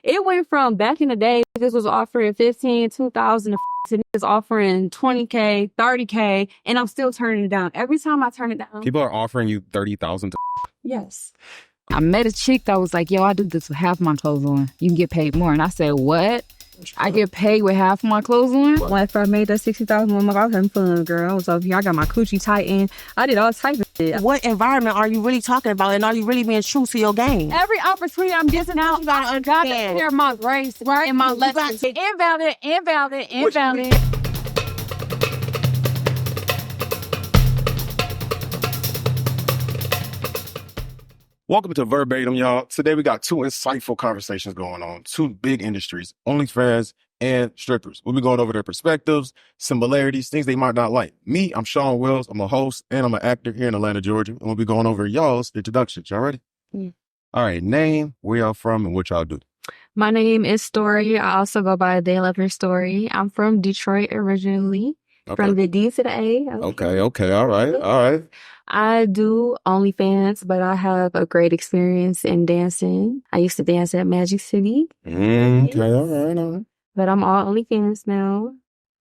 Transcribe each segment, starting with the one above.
It went from back in the day, this was offering 15, 2,000 to niggas offering 20K, 30K, and I'm still turning it down. Every time I turn it down. People are offering you 30,000 to Yes. I met a chick that was like, yo, I do this with half my clothes on. You can get paid more. And I said, what? I get paid with half my clothes on? When I made that 60,000, I was having fun, girl. I was over here. I got my coochie tightened. I did all types of shit. What environment are you really talking about, and are you really being true to your game? Every opportunity I'm getting out, You gotta I gotta understand. share my grace, right? And my lessons. Invalid. Welcome to Verbatim, y'all. Today we got two insightful conversations going on. Two big industries, OnlyFans and strippers. We'll be going over their perspectives, similarities, things they might not like. Me, I'm Sean Wills. I'm a host and I'm an actor here in Atlanta, Georgia. And we'll be going over y'all's introductions. Y'all ready? Yeah. All right, name, where y'all from, and what y'all do. My name is Story. I also go by Day Lover Story. I'm from Detroit originally. Okay. From the D to the A. Okay. All right. I do OnlyFans, but I have a great experience in dancing. I used to dance at Magic City. Okay, all right. But I'm all OnlyFans now.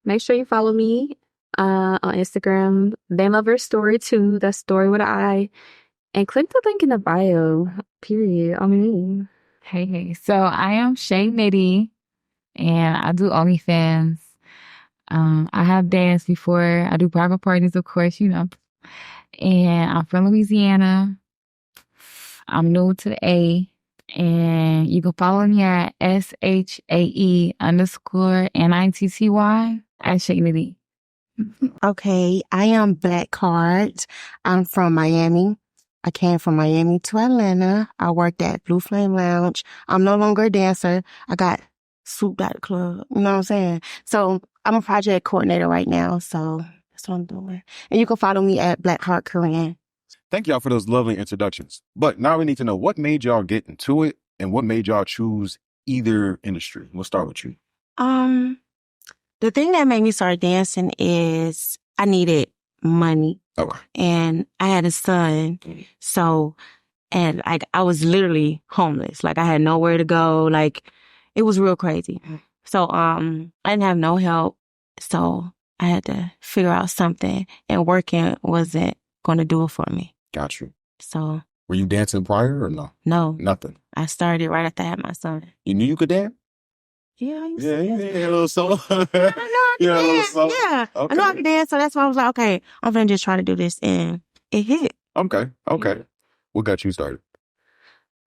Make sure you follow me on Instagram, Day Lover Story 2. That's Story with an I. And click the link in the bio, period. I mean, Hey. So I am Shay Nitty, and I do OnlyFans. I have danced before. I do private parties, of course, you know. And I'm from Louisiana. I'm new to the A. And you can follow me at SHAE_NITTY at Shay Nitty. Okay, I am Black Card. I'm from Miami. I came from Miami to Atlanta. I worked at Blue Flame Lounge. I'm no longer a dancer. I got swooped out the club. You know what I'm saying? So I'm a project coordinator right now. So that's what I'm doing. And you can follow me at Black Heart Korean. Thank y'all for those lovely introductions. But now we need to know what made y'all get into it and what made y'all choose either industry. We'll start with you. The thing that made me start dancing is I needed money. Okay. And I had a son. So, and like, I was literally homeless. Like, I had nowhere to go. Like, it was real crazy. So, I didn't have no help. So I had to figure out something, and working wasn't going to do it for me. Got you. So. Were you dancing prior or no? No. Nothing. I started right after I had my son. You knew you could dance? Yeah, I used Yeah, to you dance. had a little solo. I know I can dance. Yeah. Okay. I know I can dance, so that's why I was like, okay, I'm gonna just try to do this, and it hit. Okay. Yeah. What got you started?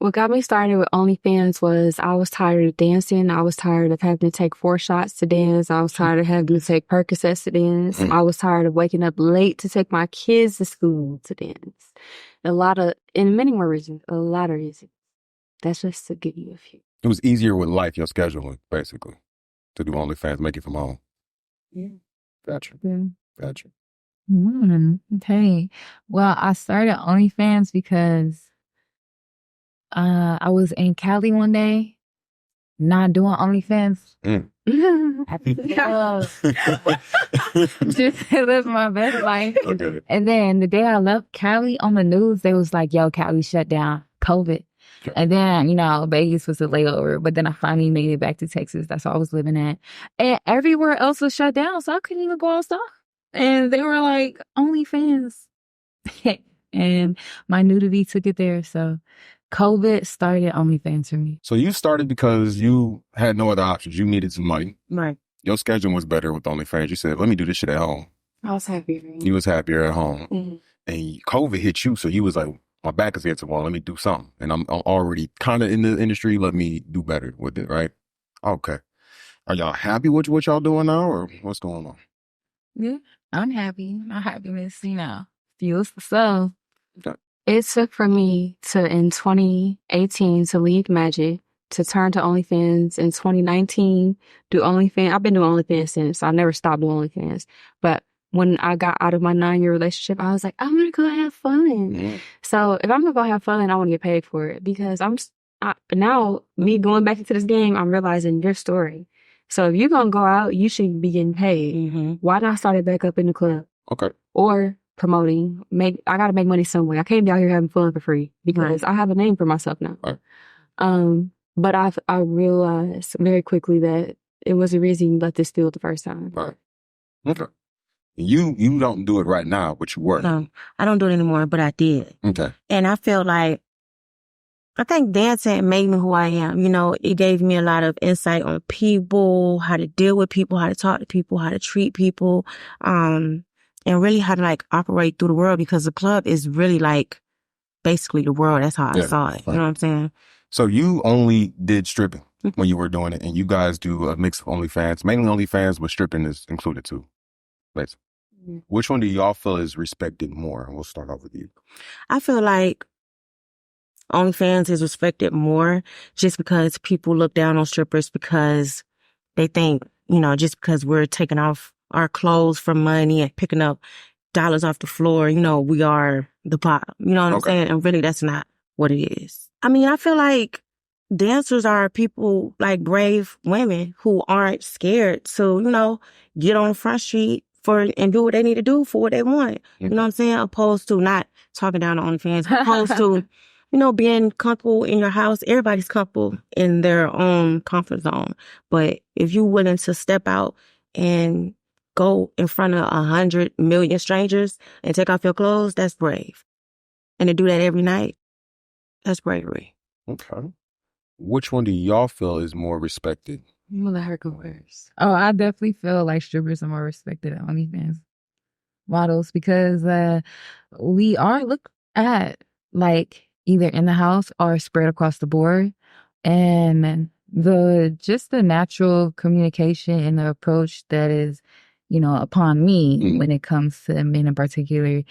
what got me started with OnlyFans was I was tired of dancing. I was tired of having to take 4 shots to dance. I was tired of having to take Percocets to dance. I was tired of waking up late to take my kids to school to dance. And many more reasons, a lot of reasons. That's just to give you a few. It was easier with life, your scheduling, basically, to do OnlyFans, make it from home. Yeah. Gotcha. Yeah. Okay. Well, I started OnlyFans because I was in Cali one day, not doing OnlyFans. Just to live my best life. Okay. And then the day I left Cali, on the news, they was like, yo, Cali shut down, COVID. Okay. And then, Vegas was a layover. But then I finally made it back to Texas. That's where I was living at. And everywhere else was shut down, so I couldn't even go outside. And they were like, OnlyFans. And my nudity took it there. So COVID started OnlyFans for me. So you started because you had no other options. You needed some money. Right. Your schedule was better with OnlyFans. You said, let me do this shit at home. I was happier. You was happier at home. Mhm. And COVID hit you, so you was like, my back is against the wall. Let me do something. And I'm already kind of in the industry. Let me do better with it, right? Okay. Are y'all happy with what y'all doing now, or what's going on? Yeah, I'm happy. My happiness, fuels the soul. It took for me in 2018 to leave Magic, to turn to OnlyFans in 2019, do OnlyFans. I've been doing OnlyFans since. I never stopped doing OnlyFans. But when I got out of my 9-year relationship, I was like, I'm going to go have fun. Mm-hmm. So if I'm going to go have fun, I want to get paid for it, because now me going back into this game, I'm realizing your story. So if you're going to go out, you should be getting paid. Mm-hmm. Why not start it back up in the club? Okay. Or promoting. I got to make money some way. I can't be out here having fun for free, because I have a name for myself now. Right. But I realized very quickly that it was a reason you let this field the first time. Right. Okay. You don't do it right now, but you were. No, I don't do it anymore, but I did. Okay. And I feel like, I think dancing made me who I am. You know, it gave me a lot of insight on people, how to deal with people, how to talk to people, how to treat people, and really how to like operate through the world, because the club is really like basically the world. That's how I saw it. You know what I'm saying? So you only did stripping when you were doing it, and you guys do a mix of OnlyFans, mainly OnlyFans, but stripping is included too. Basically. Which one do y'all feel is respected more? We'll start off with you. I feel like OnlyFans is respected more just because people look down on strippers because they think, you know, just because we're taking off our clothes for money and picking up dollars off the floor, you know, we are the bottom. You know what I'm saying? And really, that's not what it is. I mean, I feel like dancers are people, like brave women who aren't scared to, you know, get on the front street and do what they need to do for what they want. You know what I'm saying? Opposed to not talking down on OnlyFans, opposed to, you know, being comfortable in your house. Everybody's comfortable in their own comfort zone. But if you're willing to step out and go in front of 100 million strangers and take off your clothes, that's brave. And to do that every night, that's bravery. Okay. Which one do y'all feel is more respected? I'm gonna let her go first. Oh, I definitely feel like strippers are more respected than OnlyFans models because we are looked at like either in the house or spread across the board. And the natural communication and the approach that is, you know, upon me when it comes to men in particular,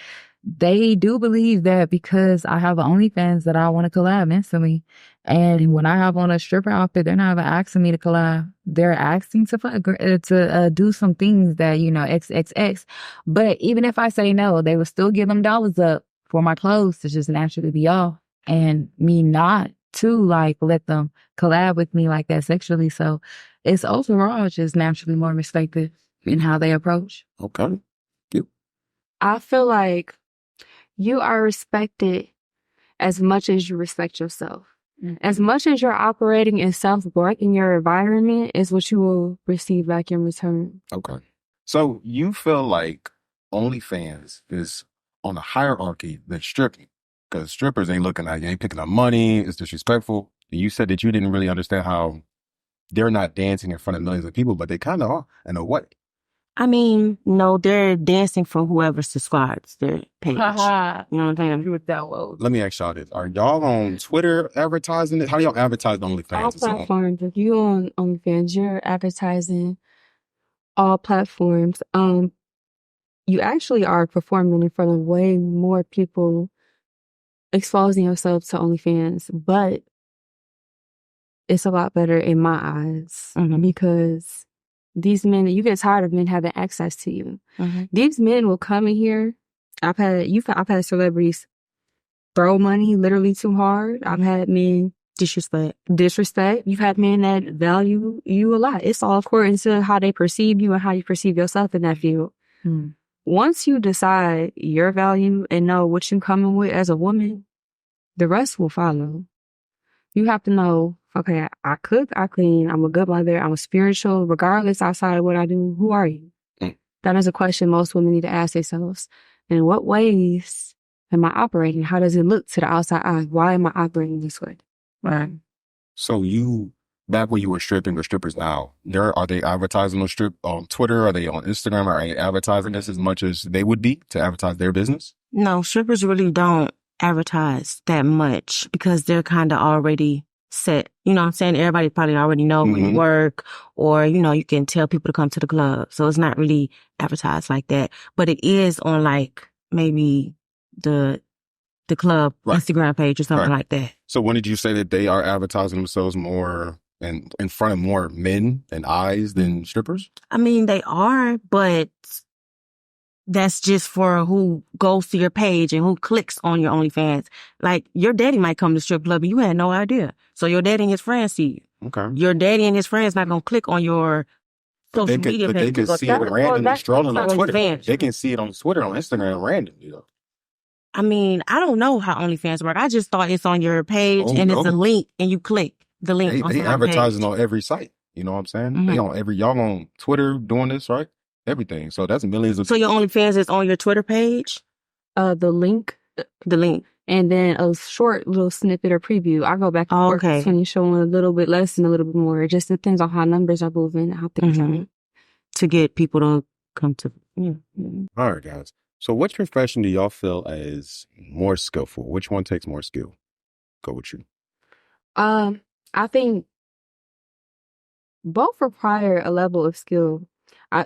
they do believe that because I have an OnlyFans that I want to collab instantly. And when I have on a stripper outfit, they're not even asking me to collab. They're asking to do some things that, you know, XXX. But even if I say no, they will still give them dollars up for my clothes to just naturally be off. And me not to like let them collab with me like that sexually. So it's overall just naturally more respected in how they approach. Okay. I feel like you are respected as much as you respect yourself. As much as you're operating in self-worth in your environment is what you will receive back in return. Okay. So you feel like OnlyFans is on a hierarchy than stripping because strippers ain't looking at you, ain't picking up money, it's disrespectful. And you said that you didn't really understand how they're not dancing in front of millions of people, but they kind of are in a way. I mean, no, they're dancing for whoever subscribes their page. You know what I'm saying? With that world. Let me ask y'all this. Are y'all on Twitter advertising it? How do y'all advertise OnlyFans? All platforms. If you on OnlyFans, you're advertising all platforms. You actually are performing in front of way more people, exposing yourself to OnlyFans, but it's a lot better in my eyes because these men, you get tired of men having access to you. These men will come in here. I've had celebrities throw money literally too hard. I've had men disrespect. You've had men that value you a lot. It's all according to how they perceive you and how you perceive yourself in that field. Once you decide your value and know what you're coming with as a woman, the rest will follow. You have to know, okay, I cook, I clean, I'm a good mother, I'm spiritual, regardless outside of what I do, who are you? That is a question most women need to ask themselves. In what ways am I operating? How does it look to the outside eye? Why am I operating this way? Right. So back when you were stripping or strippers now, are they advertising on Twitter? Are they on Instagram? Are they advertising this as much as they would be to advertise their business? No, strippers really don't advertise that much because they're kind of already set. You know what I'm saying? Everybody probably already know where you work, or, you know, you can tell people to come to the club. So it's not really advertised like that. But it is on like maybe the club Instagram page or something like that. So when did you say that they are advertising themselves more and in front of more men and eyes than strippers? I mean, they are, but that's just for who goes to your page and who clicks on your OnlyFans. Like, your daddy might come to the strip club and you had no idea. So your daddy and his friends see you. Okay. Your daddy and his friends not going to click on your social media page. But they can see it randomly strolling on Twitter. They can see it on Twitter, on Instagram randomly, though. I mean, I don't know how OnlyFans work. I just thought it's on your page and it's a link and you click. The link. They advertising on every site. You know what I'm saying? They on y'all on Twitter doing this, right? Everything. So that's millions of. So your OnlyFans is on your Twitter page? The link. And then a short little snippet or preview. I go back and forth between showing a little bit less and a little bit more. It just depends on how numbers are moving, how things are. To get people to come to. All right, guys. So which profession do y'all feel is more skillful? Which one takes more skill? Go with you. I think both require a level of skill.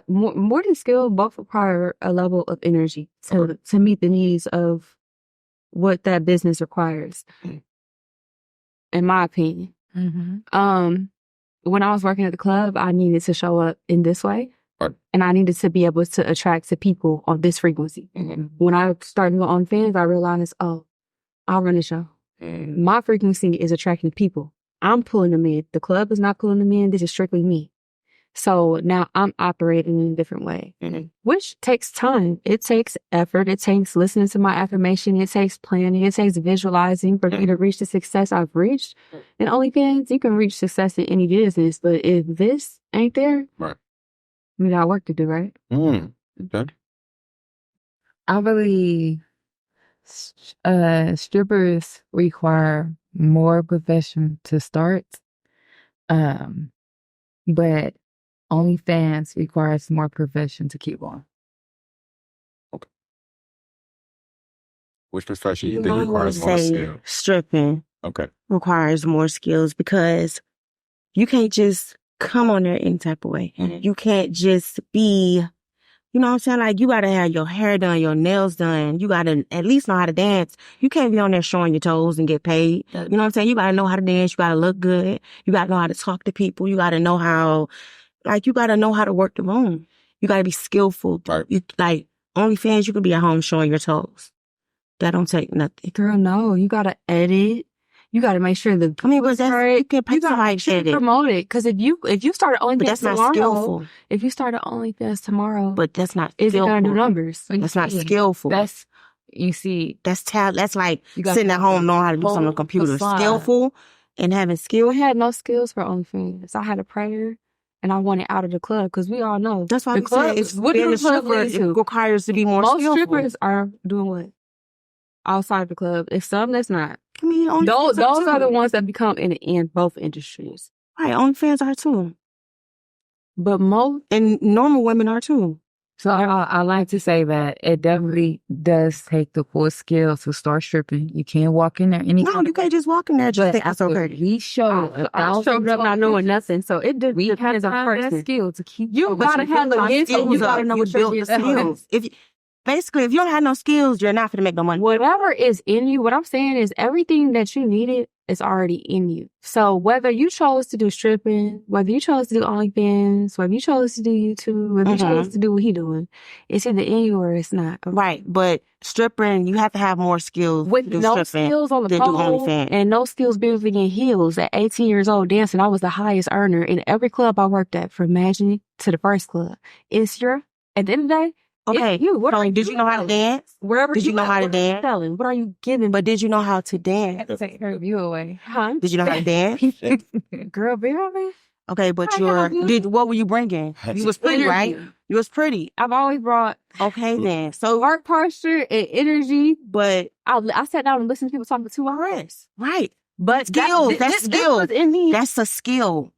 More than skill, both require a level of energy to meet the needs of what that business requires, in my opinion. When I was working at the club, I needed to show up in this way, and I needed to be able to attract to people on this frequency. When I started on OnlyFans, I realized, I'll run the show. My frequency is attracting people. I'm pulling them in. The club is not pulling them in. This is strictly me. So now I'm operating in a different way, which takes time. It takes effort. It takes listening to my affirmation. It takes planning. It takes visualizing for me to reach the success I've reached. In OnlyFans, you can reach success in any business, but if this ain't there, we got work to do, right? Okay. I believe strippers require more profession to start, but OnlyFans requires more profession to keep on. Okay. Which profession you think requires more skill? Stripping requires more skills because you can't just come on there any type of way. You can't just be, you know what I'm saying? Like, you gotta have your hair done, your nails done. You gotta at least know how to dance. You can't be on there showing your toes and get paid. You know what I'm saying? You gotta know how to dance. You gotta look good. You gotta know how to talk to people. You gotta know how, you gotta know how to work the room. You gotta be skillful. You, OnlyFans, you could be at home showing your toes. That don't take nothing. Girl, no. You gotta edit. You gotta make sure the. But that's right. You can pay somebody to edit. Promote it, because if you started OnlyFans that's tomorrow, not skillful. If you started OnlyFans tomorrow, but that's not skillful. Is it gonna do numbers? That's not skillful. That's talent. That's like sitting at home knowing how to do something on the computer. Skillful and having skill. I had no skills for OnlyFans. I had a prayer. And I wanted out of the club because we all know. That's why we say being a stripper, it requires to be more skillful. Most strippers are doing what? Outside the club. If some, that's not. I mean, those are the ones that become in both industries. Right, OnlyFans are too. But most and normal women are too. So I like to say that it definitely does take the full skill to start stripping. You can't walk in there No, you can't just walk in there just think that's okay. We show I showed up not knowing nothing. So it depends on person. Skill to keep you gotta have the skills. You gotta know what your skills. Basically, if you don't have no skills, you're not going to make no money. Whatever is in you, what I'm saying is everything that you needed is already in you. So whether you chose to do stripping, whether you chose to do OnlyFans, whether you chose to do YouTube, whether you chose to do what he doing, it's either in you or it's not. Right, but stripping, you have to have more skills. With no skills on the pole and no skills building in heels at 18 years old dancing, I was the highest earner in every club I worked at, from Imagine to the first club. At the end of the day, okay, did you know how to dance? Wherever did you know how to dance? What are you giving? But did you know how to dance? I have to take her view away. Huh? Did you know how to dance? Girl, be on me. Okay, but what were you bringing? You was pretty, right? You was pretty. I've always brought. Okay, then. So work posture and energy, but I sat down and listened to people talk for 2 hours. Right. But skills, that's skills. That's a skill.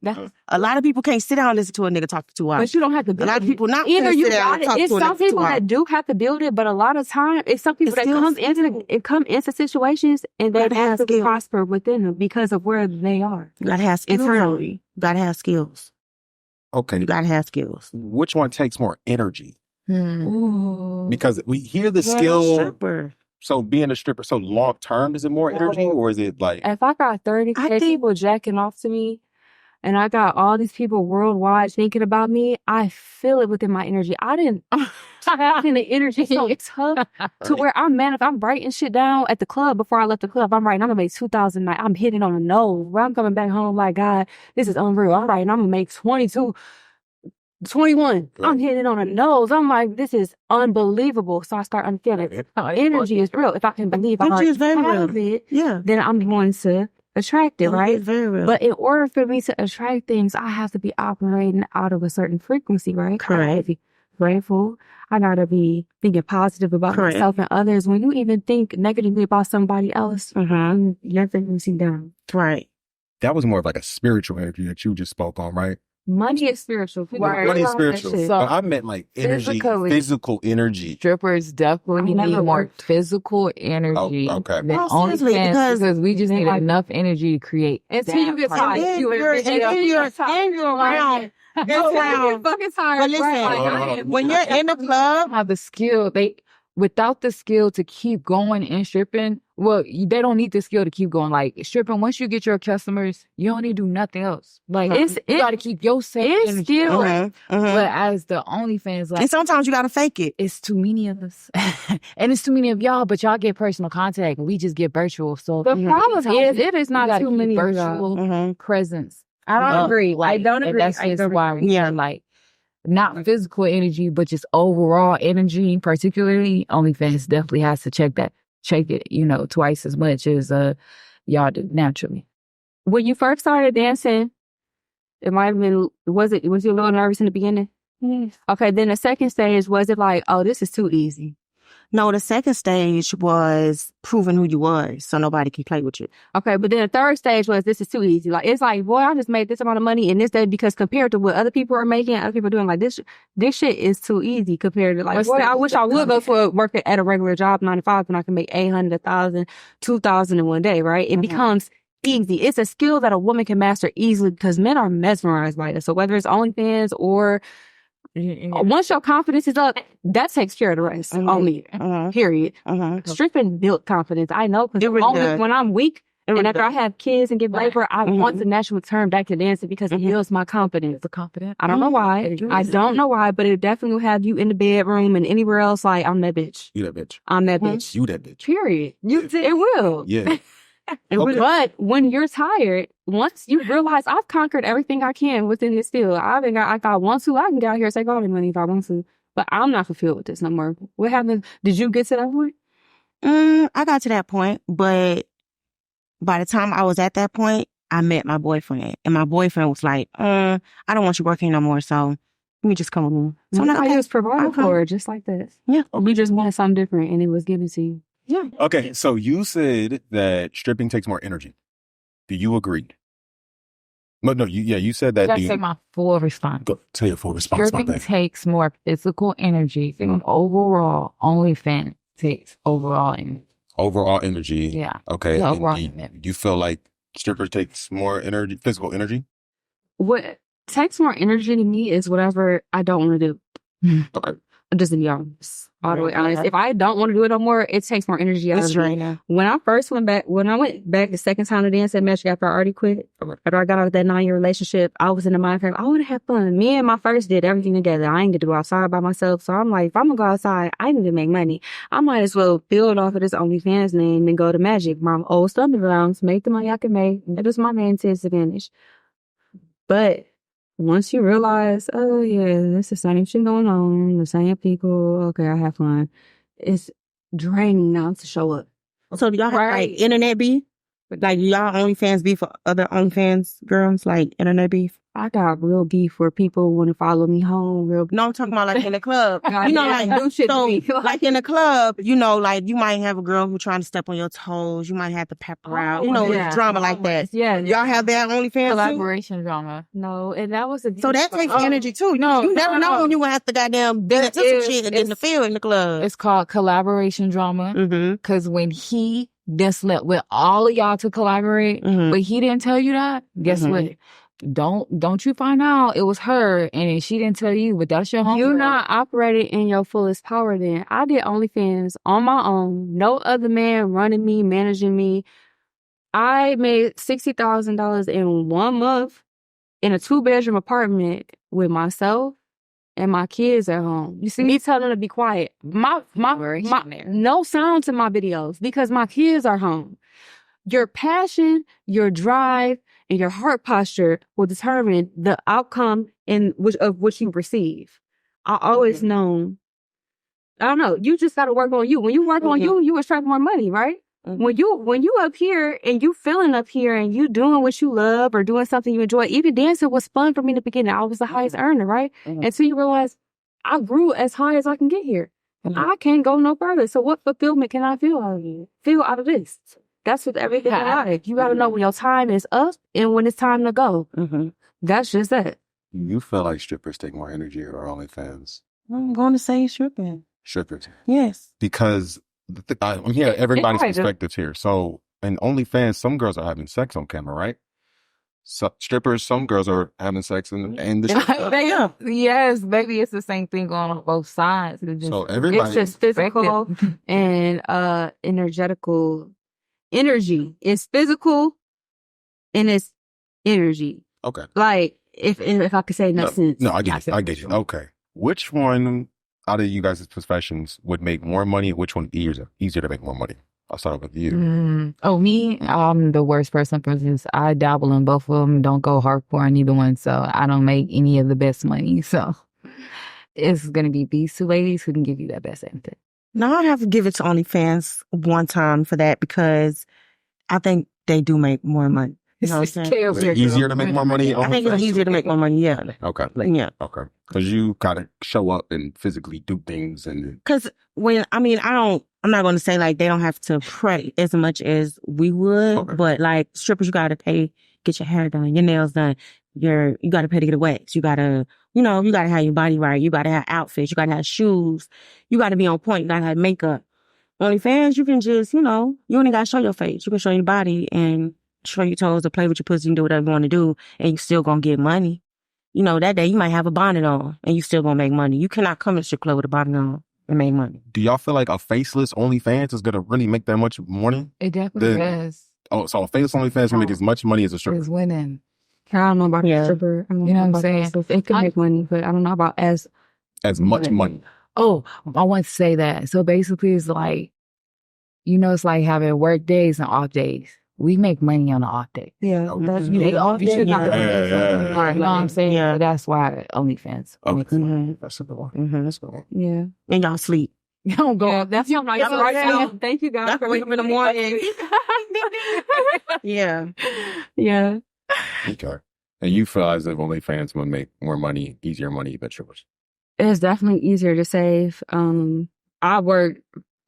A lot of people can't sit down and listen to a nigga talk for 2 hours. But you don't have to build it. A lot of people not either you sit down got it. It's some people that do have to build it, but a lot of time it's some people that come into situations and they have to prosper within them because of where they are. You gotta have skills. Internally. You gotta have skills. Okay. You gotta have skills. Which one takes more energy? Ooh. Because we hear the skill. Stripper. So being a stripper, so long term, is it more energy or is it like? If I got 30 people jacking off to me and I got all these people worldwide thinking about me, I feel it within my energy. I think the energy so tough to where I'm mad if I'm writing shit down at the club before I left the club. I'm writing, I'm going to make 2,000 night. I'm hitting on a nose. Where I'm coming back home like, God, this is unreal. I'm writing, I'm going to make 22. 21. I'm hitting on a nose. I'm like, this is unbelievable. So I start unfeeling. Energy is real. If I can believe I have it, then I'm going to attractive, right? It's very real. But in order for me to attract things, I have to be operating out of a certain frequency, right? Correct. I gotta be grateful. I gotta be thinking positive about Correct. myself and others. When you even think negatively about somebody else, Mm-hmm. your frequency down. Right. That was more of like a spiritual energy that you just spoke on, right? Money is spiritual. People Right. Money is realize that spiritual. shit. So- But I meant like energy, Physically. physical energy. Strippers definitely I never need more worked. physical energy Oh, okay. than Oh, seriously, OnlyFans because we just need Like- enough energy to create. Until that you get part. tired. And You you're and you're around. Until you get fucking tired. But listen, right? Hold on. when you're in the club, Have the skill, without the skill to keep going and stripping, they don't need the skill to keep going. Like stripping, once you get your customers, you don't need to do nothing else. Like you got to keep your same It's energy. skill. But as the OnlyFans, like and sometimes you gotta fake it. it's too many of us, and it's too many of y'all. But y'all get personal contact, and we just get virtual. So The problem is, it is you not gotta too keep many of virtual y'all. presence. I don't agree. Like, I don't and agree. That's I just don't why we Yeah. like not physical energy, but just overall energy. Particularly, OnlyFans definitely has to check it, twice as much as y'all do naturally. When you first started dancing, it might have been, was you a little nervous in the beginning? Yes. Okay, then the second stage, was it like, oh, this is too easy? No, the second stage was proving who you was, so nobody can play with you. Okay, but then the third stage was, this is too easy. Like, it's like, boy, I just made this amount of money in this day because compared to what other people are making, other people are doing, like, this shit is too easy compared to, like, What's boy, the- I wish I would go for work at a regular job, 9 to 5, and I can make 800, 1,000, 2,000 in one day, right? It becomes easy. It's a skill that a woman can master easily because men are mesmerized by it. So whether it's OnlyFans or once your confidence is up, that takes care of the rest. Only, period. Stripping built confidence. I know because It really does. when I'm weak and really after I have kids and give labor, I want to naturally turn back to dancing because it builds my confidence. Confident. I don't know why. I don't know why, but it definitely will have you in the bedroom and anywhere else. Like, I'm that bitch. You that bitch. I'm that bitch. You that bitch. Period. It will. Yeah. Okay. But when you're tired, once you realize I've conquered everything I can within this field, I want to, I can get out here and take all the money if I want to. But I'm not fulfilled with this no more. What happened? Did you get to that point? I got to that point, but by the time I was at that point, I met my boyfriend. And my boyfriend was like, I don't want you working no more, so let me just come on. So I'm like, I okay. was providing Okay. for her just like this. Yeah. We just wanted something different and it was given to you. Yeah. Okay, so you said that stripping takes more energy. Do you agree? No, you said that. I gotta say my full response. Go tell your full response. Stripping takes more physical energy than overall OnlyFans takes overall energy. Overall energy. Yeah. Okay. Yeah, and overall you, energy. you feel like stripper takes more energy, physical energy? What takes more energy to me is whatever I don't want to do. Okay. I'm just to be honest. All the way honest. If I don't want to do it no more, it takes more energy out It's of me. draining. When I went back the second time to dance at Magic after I already quit, after I got out of that 9-year relationship, I was in the mind frame, I want to have fun. Me and my first did everything together. I ain't get to go outside by myself. So I'm like, if I'm going to go outside, I need to make money. I might as well build off of this OnlyFans name and go to Magic, my old stomping grounds, make the money I can make. That was my main disadvantage. But once you realize, oh yeah, it's the same shit going on, the same people, okay, I have fun. It's draining now to show up. So do y'all have like internet beef? Like do y'all OnlyFans beef for other OnlyFans girls? Like internet beef? I got real beef where people want to follow me home. No, I'm talking about like in the club. You know, like do shit So, to me. like in the club, like you might have a girl who trying to step on your toes. You might have to pep her out. yeah. Drama like that. Yeah. Y'all have that OnlyFans too? Collaboration drama. No, and that was a So that takes energy too. You never know when you will have to goddamn get into some shit in the field in the club. It's called collaboration drama. Mm-hmm. Because when he then slept with all of y'all to collaborate, Mhm. but he didn't tell you that, guess Mhm. what? Don't you find out it was her and then she didn't tell you, but that's your homegirl. You're not operating in your fullest power then. I did OnlyFans on my own. No other man running me, managing me. I made $60,000 in 1 month in a 2-bedroom apartment with myself and my kids at home. You see me telling them to be quiet. My no sound to my videos because my kids are home. Your passion, your drive, and your heart posture will determine the outcome of what you receive. I always known. I don't know. You just got to work on you. When you work on you, you attract more money, right? When you up here and you feeling up here and you doing what you love or doing something you enjoy, even dancing was fun for me in the beginning. I was the highest earner, right? Until you realize I grew as high as I can get here. I can't go no further. So what fulfillment can I feel out of you? Feel out of this? That's with everything in life. You gotta know when your time is up and when it's time to go. That's just that. You feel like strippers take more energy or OnlyFans? I'm going to say stripping. Strippers. Yes. Because I'm hearing everybody's perspectives here. So in OnlyFans, some girls are having sex on camera, right? So strippers, some girls are having sex in the Yes, maybe it's the same thing going on both sides. So everybody, it's just physical and energetical energy. It's physical and it's energy. Okay. Like if I could say in that sense. No, I get it. I get you. Okay. Which one out of you guys' professions would make more money? Which one easier to make more money? I'll start with you. Me, I'm the worst person for this. I dabble in both of them. Don't go hardcore on either one, so I don't make any of the best money. So it's gonna be these two ladies who can give you that best answer. Now I have to give it to OnlyFans one time for that because I think they do make more money. You know what I'm saying? Is it easier to make more money? I think it's easier to make more money. Yeah. Okay. Yeah. Okay. Because you gotta show up and physically do things and. Because I'm not going to say like they don't have to pray as much as we would, but like strippers, you got to pay, get your hair done, your nails done, you got to pay to get a wax. You got to, you got to have your body right. You got to have outfits. You got to have shoes. You got to be on point. You got to have makeup. OnlyFans, you can just, you only got to show your face. You can show your body and show your toes or play with your pussy and do whatever you want to do, and you still going to get money. That day you might have a bonnet on and you still going to make money. You cannot come to strip club with a bonnet on and make money. Do y'all feel like a faceless OnlyFans is going to really make that much money? It definitely does. Oh, so a faceless OnlyFans can make as much money as a stripper? It's winning. I don't know about a stripper. I don't know what I'm saying? It could make money, but I don't know about as much money. Oh, I want to say that. So basically it's like, it's like having work days and off days. We make money on the off day. Yeah. That's, you should not. You know what I'm saying? Yeah. So that's why OnlyFans. That's a good one. That's a good one. Yeah. And y'all sleep. You don't go. Yeah, that's your nice right. Thank you, guys. That's for wake up in the morning. Yeah. Yeah. Okay. And you feel as if OnlyFans would make easier money than strippers? It's definitely easier to save. I work,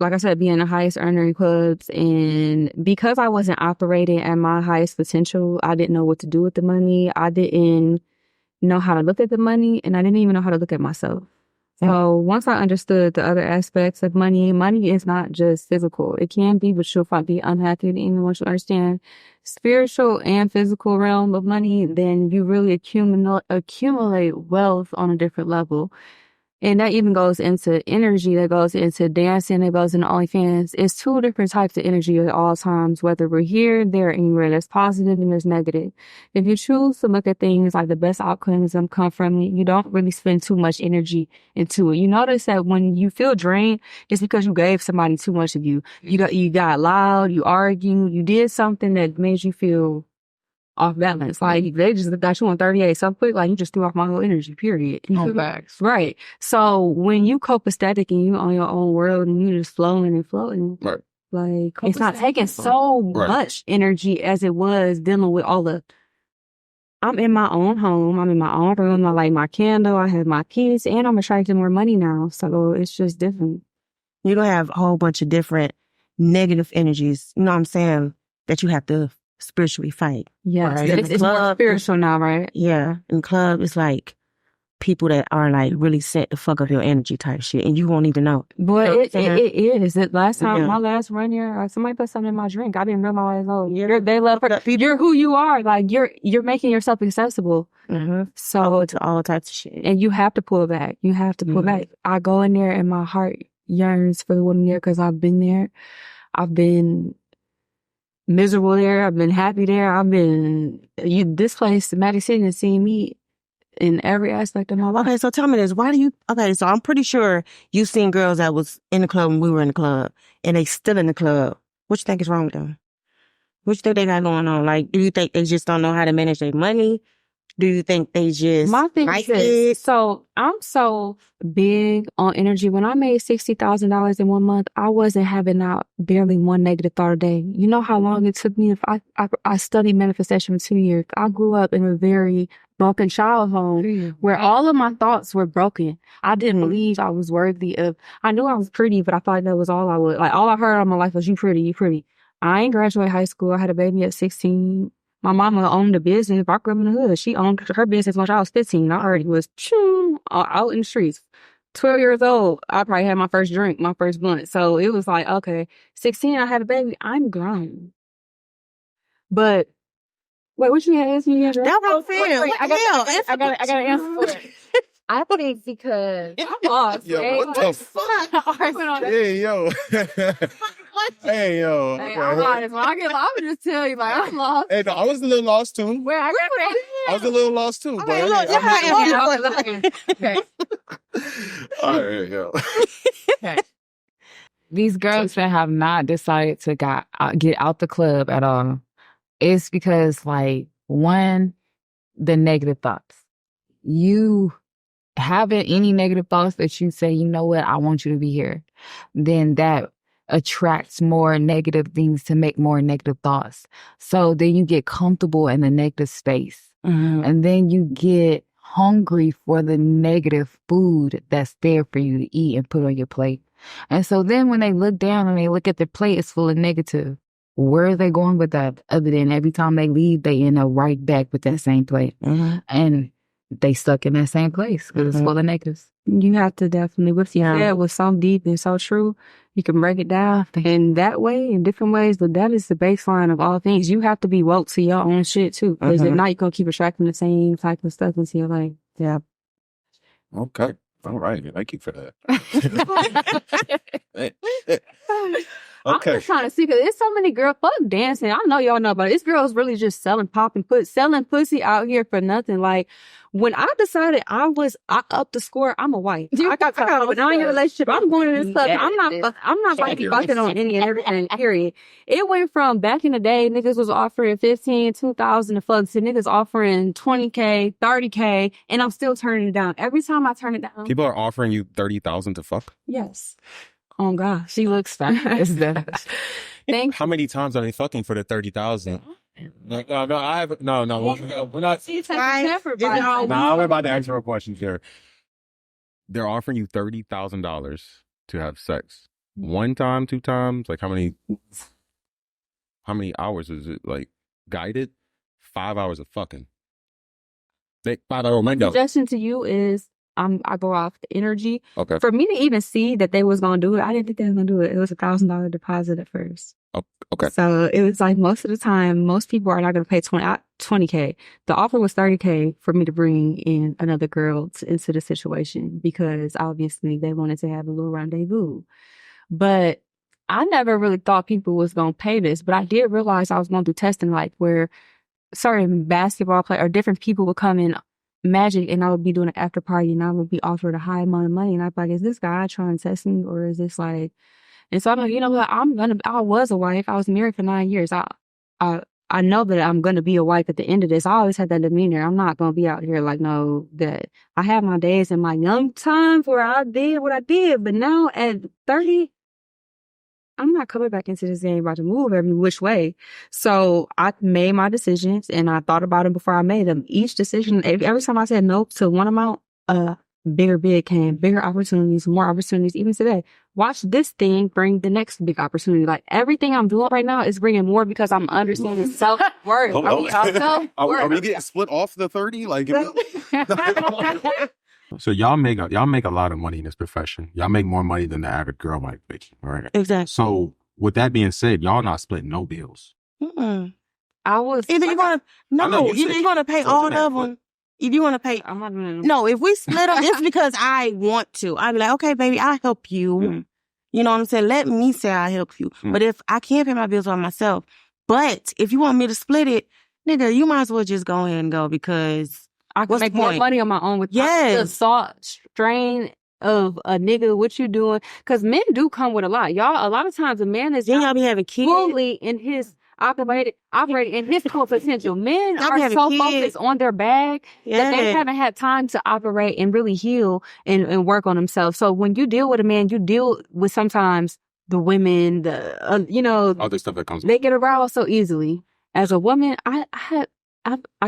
like I said, being the highest earner in clubs, and because I wasn't operating at my highest potential, I didn't know what to do with the money. I didn't know how to look at the money, and I didn't even know how to look at myself. So once I understood the other aspects of money is not just physical. It can be, but you'll be unhappy. And even once you understand spiritual and physical realm of money, then you really accumulate wealth on a different level. And that even goes into energy, that goes into dancing, that goes into OnlyFans. It's two different types of energy at all times, whether we're here, there, anywhere. There's positive and there's negative. If you choose to look at things like the best outcomes come from it, you don't really spend too much energy into it. You notice that when you feel drained, it's because you gave somebody too much of you. You got loud, you argued, you did something that made you feel off balance. Like they just got you on 38 so quick, like you just threw off my whole energy, period. Facts. Right. So when you copacetic and you on your own world and you just flowing and floating, right. Like it's not taking so much energy as it was dealing with all the. I'm in my own home. I'm in my own room. I light my candle. I have my kids, and I'm attracting more money now. So it's just different. You don't have a whole bunch of different negative energies. You know what I'm saying? That you have to spiritually fight. Yeah, right? It's more spiritual now, right? Yeah, in club it's like people that are like really set to fuck up your energy type shit, and you won't even know. But it is. Last time, my last run here, somebody put something in my drink. I didn't realize. They love her. You're who you are. Like you're making yourself accessible. So to all types of shit, and you have to pull back. You have to pull back. I go in there, and my heart yearns for the woman there because I've been there. I've been miserable there. I've been happy there. This place, Magic City, has seen me in every aspect of my life. Okay, so tell me this. So I'm pretty sure you've seen girls that was in the club when we were in the club, and they still in the club. What you think is wrong with them? What you think they got going on? Like, do you think they just don't know how to manage their money? Do you think they just My thing like is it? this. So I'm so big on energy. When I made $60,000 in 1 month, I wasn't having out barely one negative thought a day. You know how long it took me? If I studied manifestation for 2 years. I grew up in a very broken child home where all of my thoughts were broken. I didn't believe I was worthy of. I knew I was pretty, but I thought that was all I would. Like all I heard all my life was you pretty, you pretty. I ain't graduated high school. I had a baby at 16. My mama owned a business. I grew up in the hood. She owned her business when I was 15. I already was out in the streets. 12 years old, I probably had my first drink, my first blunt. So it was like, okay, 16, I had a baby. I'm grown. But, wait, what you had to ask me? That's what I'm saying. What the hell? I got to answer for it. I think because I'm lost. Yo, what the fuck? Hey, yo. Hey, yo. Hey, Okay. I'm honest. When I get lost, I'm just tell you, like, I'm lost. Hey, no, I was a little lost too. Where I I was a little lost too. Okay, but look, hey, Okay. all right, yo. Okay. These girls that have not decided to get out the club at all, it's because, like, one, the negative thoughts. You having any negative thoughts that you say, you know what, I want you to be here, then that attracts more negative things to make more negative thoughts. So then you get comfortable in the negative space. Mm-hmm. And then you get hungry for the negative food that's there for you to eat and put on your plate. And so then when they look down and they look at their plate, it's full of negative. Where are they going with that? Other than every time they leave, they end up right back with that same plate. Mm-hmm. And they stuck in that same place because it's full of negatives. You have to definitely, what you said was so deep and so true. You can break it down in that way, in different ways, but that is the baseline of all things. You have to be woke to your own shit too, because if not, you're going to keep attracting the same type of stuff into your life. Yeah. Okay. All right. Thank you for that. I'm Okay. just trying to see, because there's so many girls, fuck dancing. I know y'all know, but it's girls really just selling pop and selling pussy out here for nothing. Like, when I decided I upped the score, I'm a wife. I got a 9-year relationship. I'm going to this club. I'm not like fucking on any and everything, period. It went from back in the day, niggas was offering 15, 2,000 to fuck, to niggas offering 20K, 30K, and I'm still turning it down. Every time I turn it down. People are offering you 30,000 to fuck? Yes. Oh God, She looks fast. Thank How many times are they fucking for the 30,000? Like, no, we're not. you. Nah, we're about to answer our questions here. They're offering you $30,000 to have sex. 1 time, 2 times? Like, how many hours is it? Like, guided? 5 hours of fucking. 5-hour window. Suggestion to you is, I go off the energy. Okay. For me to even see that they was gonna do it, I didn't think they was gonna do it. It was $1,000 deposit at first. Oh, okay. So it was like most of the time, most people are not gonna pay 20K. The offer was 30K for me to bring in another girl into the situation, because obviously they wanted to have a little rendezvous. But I never really thought people was gonna pay this, but I did realize I was gonna do testing, like where certain basketball players or different people would come in Magic, and I would be doing an after party, and I would be offered a high amount of money, and I'd be like, is this guy trying to test me, or is this like? And so I'm like, you know what, I was a wife. I was married for 9 years. I know that I'm gonna be a wife at the end of this. I always had that demeanor. I'm not gonna be out here like, no, that I had my days in my young times where I did what I did, but now at 30, I'm not coming back into this game about to move every which way. So I made my decisions, and I thought about them before I made them. Each decision, every time I said no to one amount, bigger bid came, bigger opportunities, more opportunities. Even today, watch this thing bring the next big opportunity. Like, everything I'm doing right now is bringing more because I'm understanding self-worth. Are we getting split off the 30? Like, so y'all make a lot of money in this profession. Y'all make more money than the average girl might make. Right? Exactly. So with that being said, y'all not splitting no bills. I was either you're gonna pay all of them. If you want to pay, I'm not doing it. No, if we split them, it's because I want to. I'd be like, okay, baby, I'll help you. Mm-hmm. You know what I'm saying? Let me say I'll help you. But if I can't pay my bills by myself, but if you want me to split it, nigga, you might as well just go ahead and go, because I can make more money on my own with the salt strain of a nigga. What you doing? Because men do come with a lot. Y'all, a lot of times a man is then y'all be having kids. fully in his operate in his full potential. Men Y'all be are having so kids. focused on their bag that they Yeah. haven't had time to operate and really heal and work on themselves. So when you deal with a man, you deal with sometimes the women, All this stuff that comes. they get aroused so easily. As a woman, I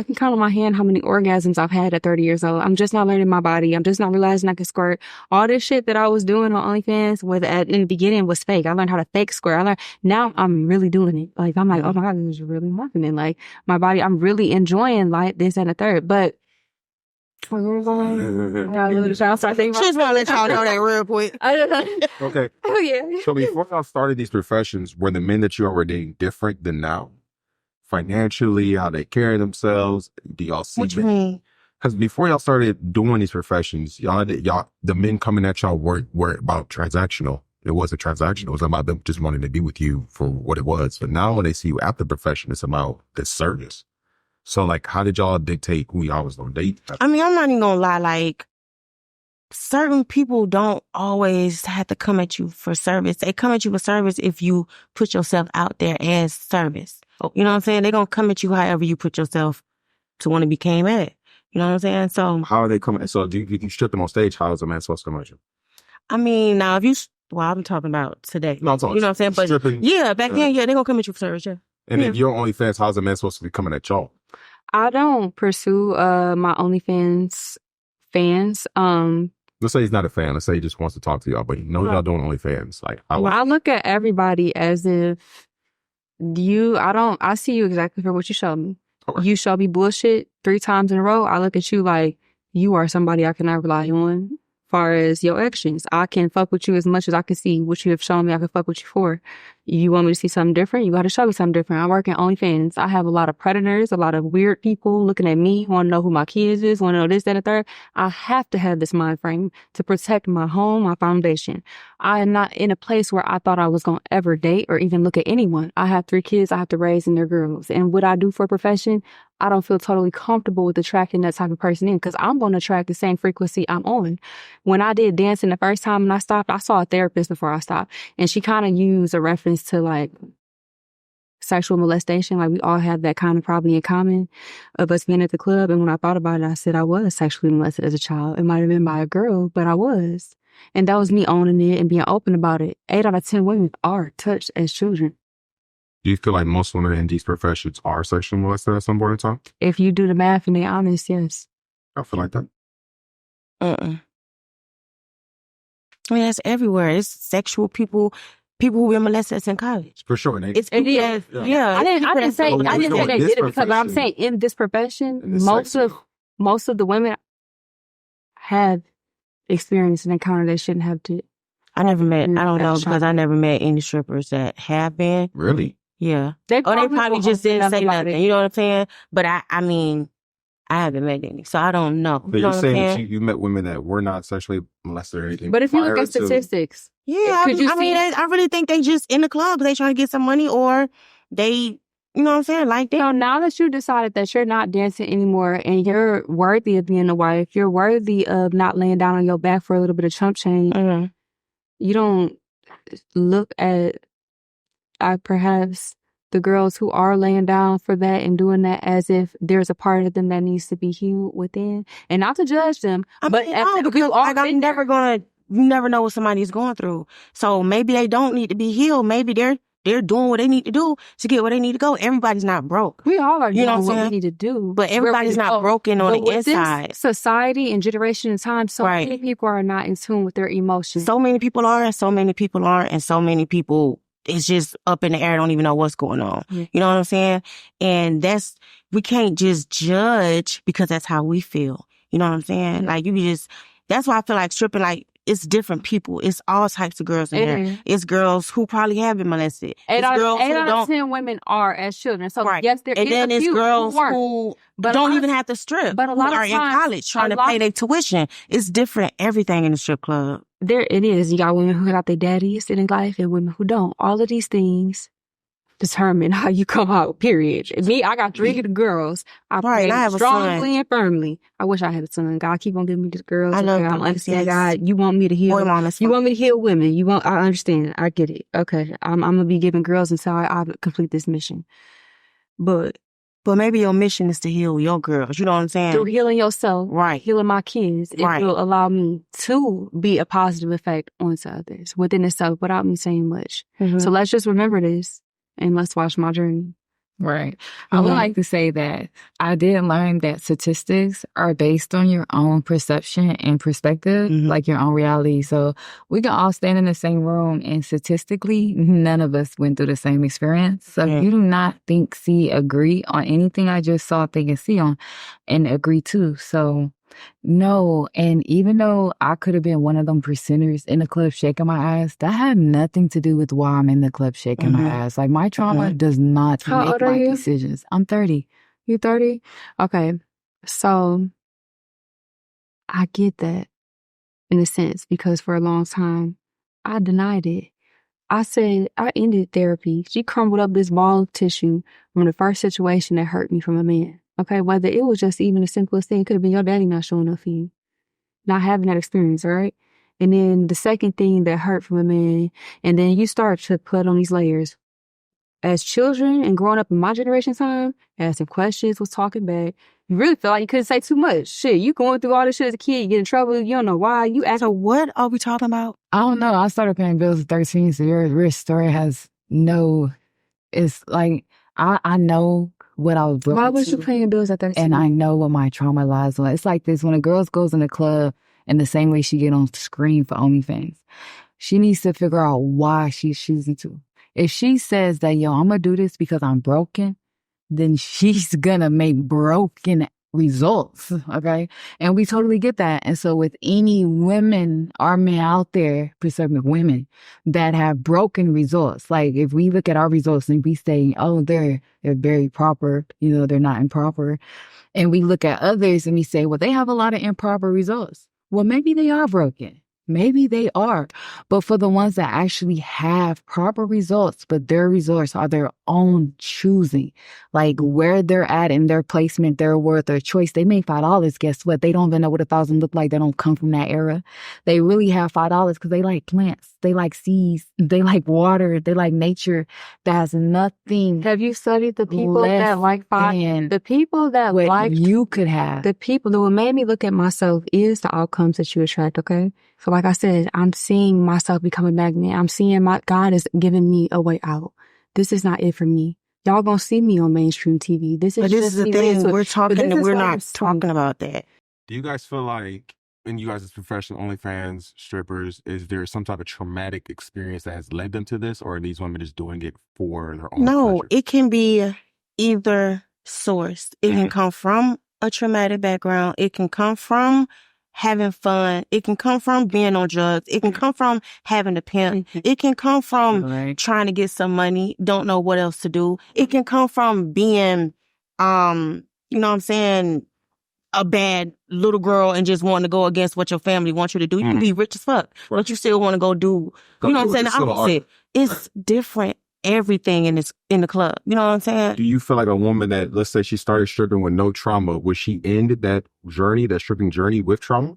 can count on my hand how many orgasms I've had at 30 years old. I'm just not learning my body. I'm just not realizing I can squirt. All this shit that I was doing on OnlyFans in the beginning was fake. I learned how to fake squirt. Now I'm really doing it. Like, I'm like, oh my God, this is really happening. Like, my body, I'm really enjoying like this and a third. But She's gonna let y'all know that real quick. Okay. Oh yeah. So before y'all started these professions, were the men that you were dating different than now? Financially, how they carry themselves? Do y'all see? What you mean? Because before y'all started doing these professions, the men coming at y'all were about transactional. It wasn't transactional. It was about them just wanting to be with you for what it was. But now when they see you at the profession, it's about the service. So like, how did y'all dictate who y'all was gonna date? I mean, I'm not even gonna lie. Like, certain people don't always have to come at you for service. They come at you for service if you put yourself out there as service. You know what I'm saying? They're gonna come at you however you put yourself to want to be came at. You know what I'm saying? So How are they coming? So do you strip them on stage? How is a man supposed to come at you? I mean, now if you, well, I'm talking about today. No, I'm talking. You know what I'm saying? But stripping. yeah, back then, yeah, they're gonna come at you for service. Yeah. And if you're OnlyFans, how's a man supposed to be coming at y'all? I don't pursue my OnlyFans fans. Let's say he's not a fan. Let's say he just wants to talk to y'all, but he knows y'all doing OnlyFans. Like, I look at everybody as if I see you exactly for what you showed me. Okay. You show me bullshit 3 times in a row. I look at you like you are somebody I cannot rely on. Far as your actions, I can fuck with you as much as I can see what you have shown me I can fuck with you for. You want me to see something different? You got to show me something different. I work in OnlyFans. I have a lot of predators, a lot of weird people looking at me, want to know who my kids is, want to know this, that, and the third. I have to have this mind frame to protect my home, my foundation. I am not in a place where I thought I was going to ever date or even look at anyone. I have 3 kids I have to raise and they're girls. And what I do for a profession, I don't feel totally comfortable with attracting that type of person in because I'm going to attract the same frequency I'm on. When I did dancing the first time and I stopped, I saw a therapist before I stopped. And she kind of used a reference to like sexual molestation. Like we all have that kind of probably in common of us being at the club. And when I thought about it, I said I was sexually molested as a child. It might have been by a girl, but I was. And that was me owning it and being open about it. 8 out of 10 women are touched as children. Do you feel like most women in these professions are sexually molested at some point in time? If you do the math and they're honest, yes. I feel like that. I mean, that's everywhere. It's sexual people who were molested in college. For sure. It's people Yeah. yeah. I didn't say Oh, they no, did this it because I'm profession- saying in this profession, in this most section. of the women have experienced and encountered they shouldn't have to. I never met. I don't know That's because I never met any strippers that have been. Really? Yeah. They Or they probably just didn't say nothing. You know what I'm saying? But I mean, I haven't met any, so I don't know. But You know you're what I'm saying saying? you met women that were not sexually molested or anything. But if you look prior at to- statistics, Yeah, Could you I mean, see- I really think they just in the club. They trying to get some money, or they, you know what I'm saying? Like they. so now that you decided that you're not dancing anymore and you're worthy of being a wife, you're worthy of not laying down on your back for a little bit of chump change, Mhm. you don't look at perhaps the girls who are laying down for that and doing that as if there's a part of them that needs to be healed within. And not to judge them, I but mean, no, because like, I'm never gonna. You never know what somebody's going through. So maybe they don't need to be healed. Maybe they're doing what they need to do to get where they need to go. Everybody's not broke. We all are You know doing what I'm what we saying? need to do. But everybody's not broken on But the with this inside. society and generation and time, so Right. many people are not in tune with their emotions. So many people are, and so many people aren't, and so many people, it's just up in the air, don't even know what's going on. Yeah. You know what I'm saying? And we can't just judge because that's how we feel. You know what I'm saying? Yeah. Like, that's why I feel like stripping, like, it's different people. It's all types of girls in It there. is. It's girls who probably have been molested. 8 It's out girls who of don't. 10 women are as children. So Right. yes, there And is then a it's few girls weren't. who But a don't lot even of- have to strip. but a who lot of are in times- college trying a to lot pay of- their tuition. It's different. Everything in the strip club. There it is. You got women who got their daddies in life and women who don't. All of these things determine how you come out, period. Me, I got 3 girls. I Right, pray I have a strongly son. and firmly. I wish I had a son. God, keep on giving me these girls. I love okay, I boys, understand, yes. God. You want me to heal. Boy, mom, You want me to heal women. I understand. I get it. Okay. I'm going to be giving girls until I complete this mission. But maybe your mission is to heal your girls. You know what I'm saying? through healing yourself, Right. healing my kids, it Right. will allow me to be a positive effect onto others within itself without me saying much. Mhm. So let's just remember this and let's watch my journey. Right. I would like to say that I did learn that statistics are based on your own perception and perspective, like your own reality. So we can all stand in the same room and statistically, none of us went through the same experience. So if you do not think, see, agree on anything I just saw, think, and see on, and agree too. So no, and even though I could have been one of them percenters in the club shaking my ass, that had nothing to do with why I'm in the club shaking my ass. Like, my trauma does not How make old are my you? decisions. I'm 30. You 30? Okay. So I get that in a sense because for a long time I denied it. I said I ended therapy. She crumbled up this ball of tissue from the first situation that hurt me from a man. Okay, whether it was just even the simplest thing, it could have been your daddy not showing up for you, not having that experience, all right? And then the second thing that hurt from a man, and then you start to put on these layers. As children and growing up in my generation time, asking questions, was talking back, you really felt like you couldn't say too much. Shit, you going through all this shit as a kid, you get in trouble, you don't know why. So what are we talking about? I don't know. I started paying bills at 13, so your story has no... It's like, I know what I was brought Why was to, you paying bills at 13? and I know what my trauma lies on. It's like this: when a girl goes in the club and the same way she get on screen for OnlyFans, she needs to figure out why she's choosing to. If she says that, yo, I'm gonna do this because I'm broken, then she's gonna make broken results, okay? And we totally get that. And so with any women or men out there, preserving women, that have broken results, like if we look at our results and we say, oh, they're very proper, they're not improper. And we look at others and we say, well, they have a lot of improper results. Well, maybe they are broken. Maybe they are. But for the ones that actually have proper results, but their results are their own choosing, like where they're at in their placement, their worth, their choice, they make $5. Guess what? They don't even know what 1,000 look like. They don't come from that era. They really have $5 because they like plants. They like seeds. They like water. They like nature. That has nothing. Have you studied the people that like $5? The people that like you could have. The people that what made me look at myself is the outcomes that you attract, okay? So like I said, I'm seeing myself become a magnet. I'm seeing God is giving me a way out. This is not it for me. Y'all gonna see me on mainstream TV. This is the thing. We're talking and we're not talking about that. Do you guys feel like, and you guys as professional OnlyFans strippers, is there some type of traumatic experience that has led them to this, or are these women just doing it for their own pleasure? It can be either source. It can come from a traumatic background. It can come from having fun. It can come from being on drugs. It can come from having a pimp. It can come from trying to get some money, don't know what else to do. It can come from being, you know what I'm saying, a bad little girl and just wanting to go against what your family wants you to do. You can be rich as fuck, but you still want to go do, you know what I'm saying? The opposite. It's different. Everything in the club. You know what I'm saying? Do you feel like a woman that, let's say she started stripping with no trauma, would she end that journey, that stripping journey, with trauma?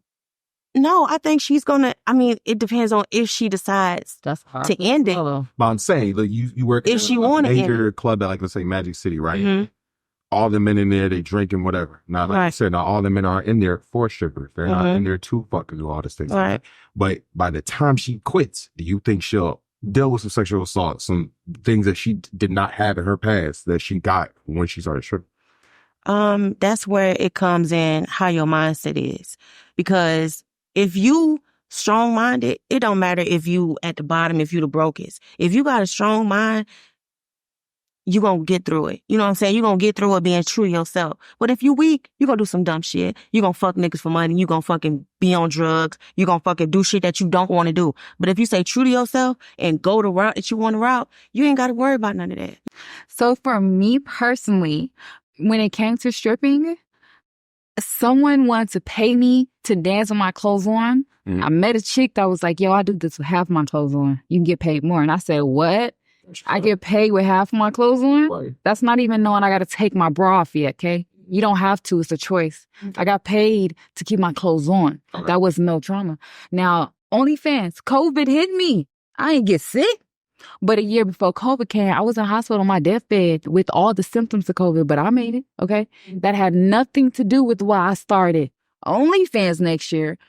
No, I think she's gonna, it depends on if she decides to end it. But I'm saying, like, you work if she a wanna major club at, like, let's say Magic City, right? All the men in there, they drinking whatever. Now, like I said, not all the men are in there for strippers. They're not in there to fucking do all this things. Right. But by the time she quits, do you think she'll deal with some sexual assault, some things that she did not have in her past that she got when she started stripping? That's where it comes in how your mindset is. Because if you strong-minded, it don't matter if you at the bottom, if you the brokest. If you got a strong mind, you gonna get through it. You know what I'm saying? You gonna get through it being true to yourself. But if you weak, you gonna do some dumb shit. You gonna fuck niggas for money. You gonna fucking be on drugs. You gonna fucking do shit that you don't want to do. But if you say true to yourself and go the route that you want to route, you ain't gotta worry about none of that. So for me personally, when it came to stripping, someone wanted to pay me to dance with my clothes on. I met a chick that was like, yo, I do this with half my clothes on. You can get paid more. And I said, what? I get paid with half of my clothes on. Right. That's not even knowing I got to take my bra off yet, okay? You don't have to. It's a choice. I got paid to keep my clothes on. Okay. That was no trauma. Now, OnlyFans, COVID hit me. I ain't get sick. But a year before COVID came, I was in hospital on my deathbed with all the symptoms of COVID, but I made it, okay? That had nothing to do with why I started OnlyFans next year,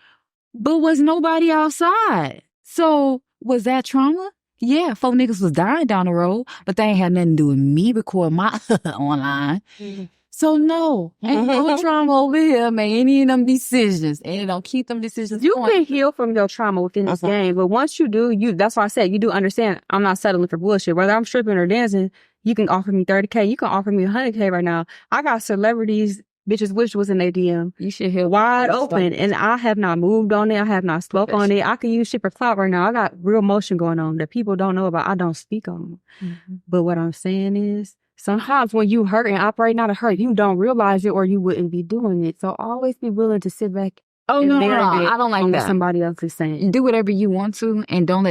but was nobody outside. So was that trauma? Yeah, 4 niggas was dying down the road, but they ain't had nothing to do with me recording my online. So no, ain't no trauma over here, man. Any of them decisions, and don't keep them decisions. You can heal from your trauma within this game, but once you do, that's why I said you do understand. I'm not settling for bullshit. Whether I'm stripping or dancing, you can offer me $30K. You can offer me $100K right now. I got celebrities, bitches, wish was in their DM. You should heal wide open, and I have not moved on it. I have not spoke on it. I can use shit for clout right now. I got real motion going on that people don't know about. I don't speak on. But what I'm saying is, sometimes when you hurt and operating out of hurt, you don't realize it or you wouldn't be doing it. So always be willing to sit back. Oh, no, I don't like that. Somebody else is saying. Do whatever you want to, and don't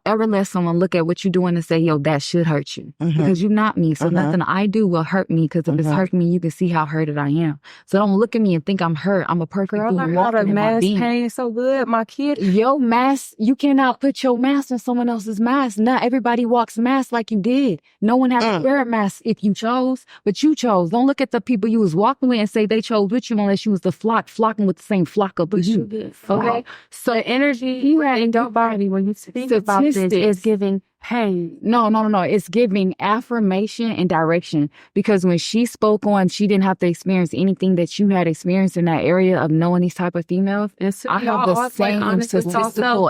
ever let someone look at what you're doing and say, yo, that should hurt you. Because you're not me. So nothing I do will hurt me, because if it's hurting me, you can see how hurted I am. So don't look at me and think I'm hurt. I'm a perfect human walking in my being. Pain so good, my kid. Your mask, you cannot put your mask on someone else's mask. Not everybody walks mask like you did. No one has to wear a mask if you chose, but you chose. Don't look at the people you was walking with and say they chose with you unless you was the flocking with the same flock up with you. Okay? So energy you had in your body when you think about this is giving pain. No. It's giving affirmation and direction. Because when she spoke on, she didn't have to experience anything that you had experienced in that area of knowing these type of females. I have the same statistical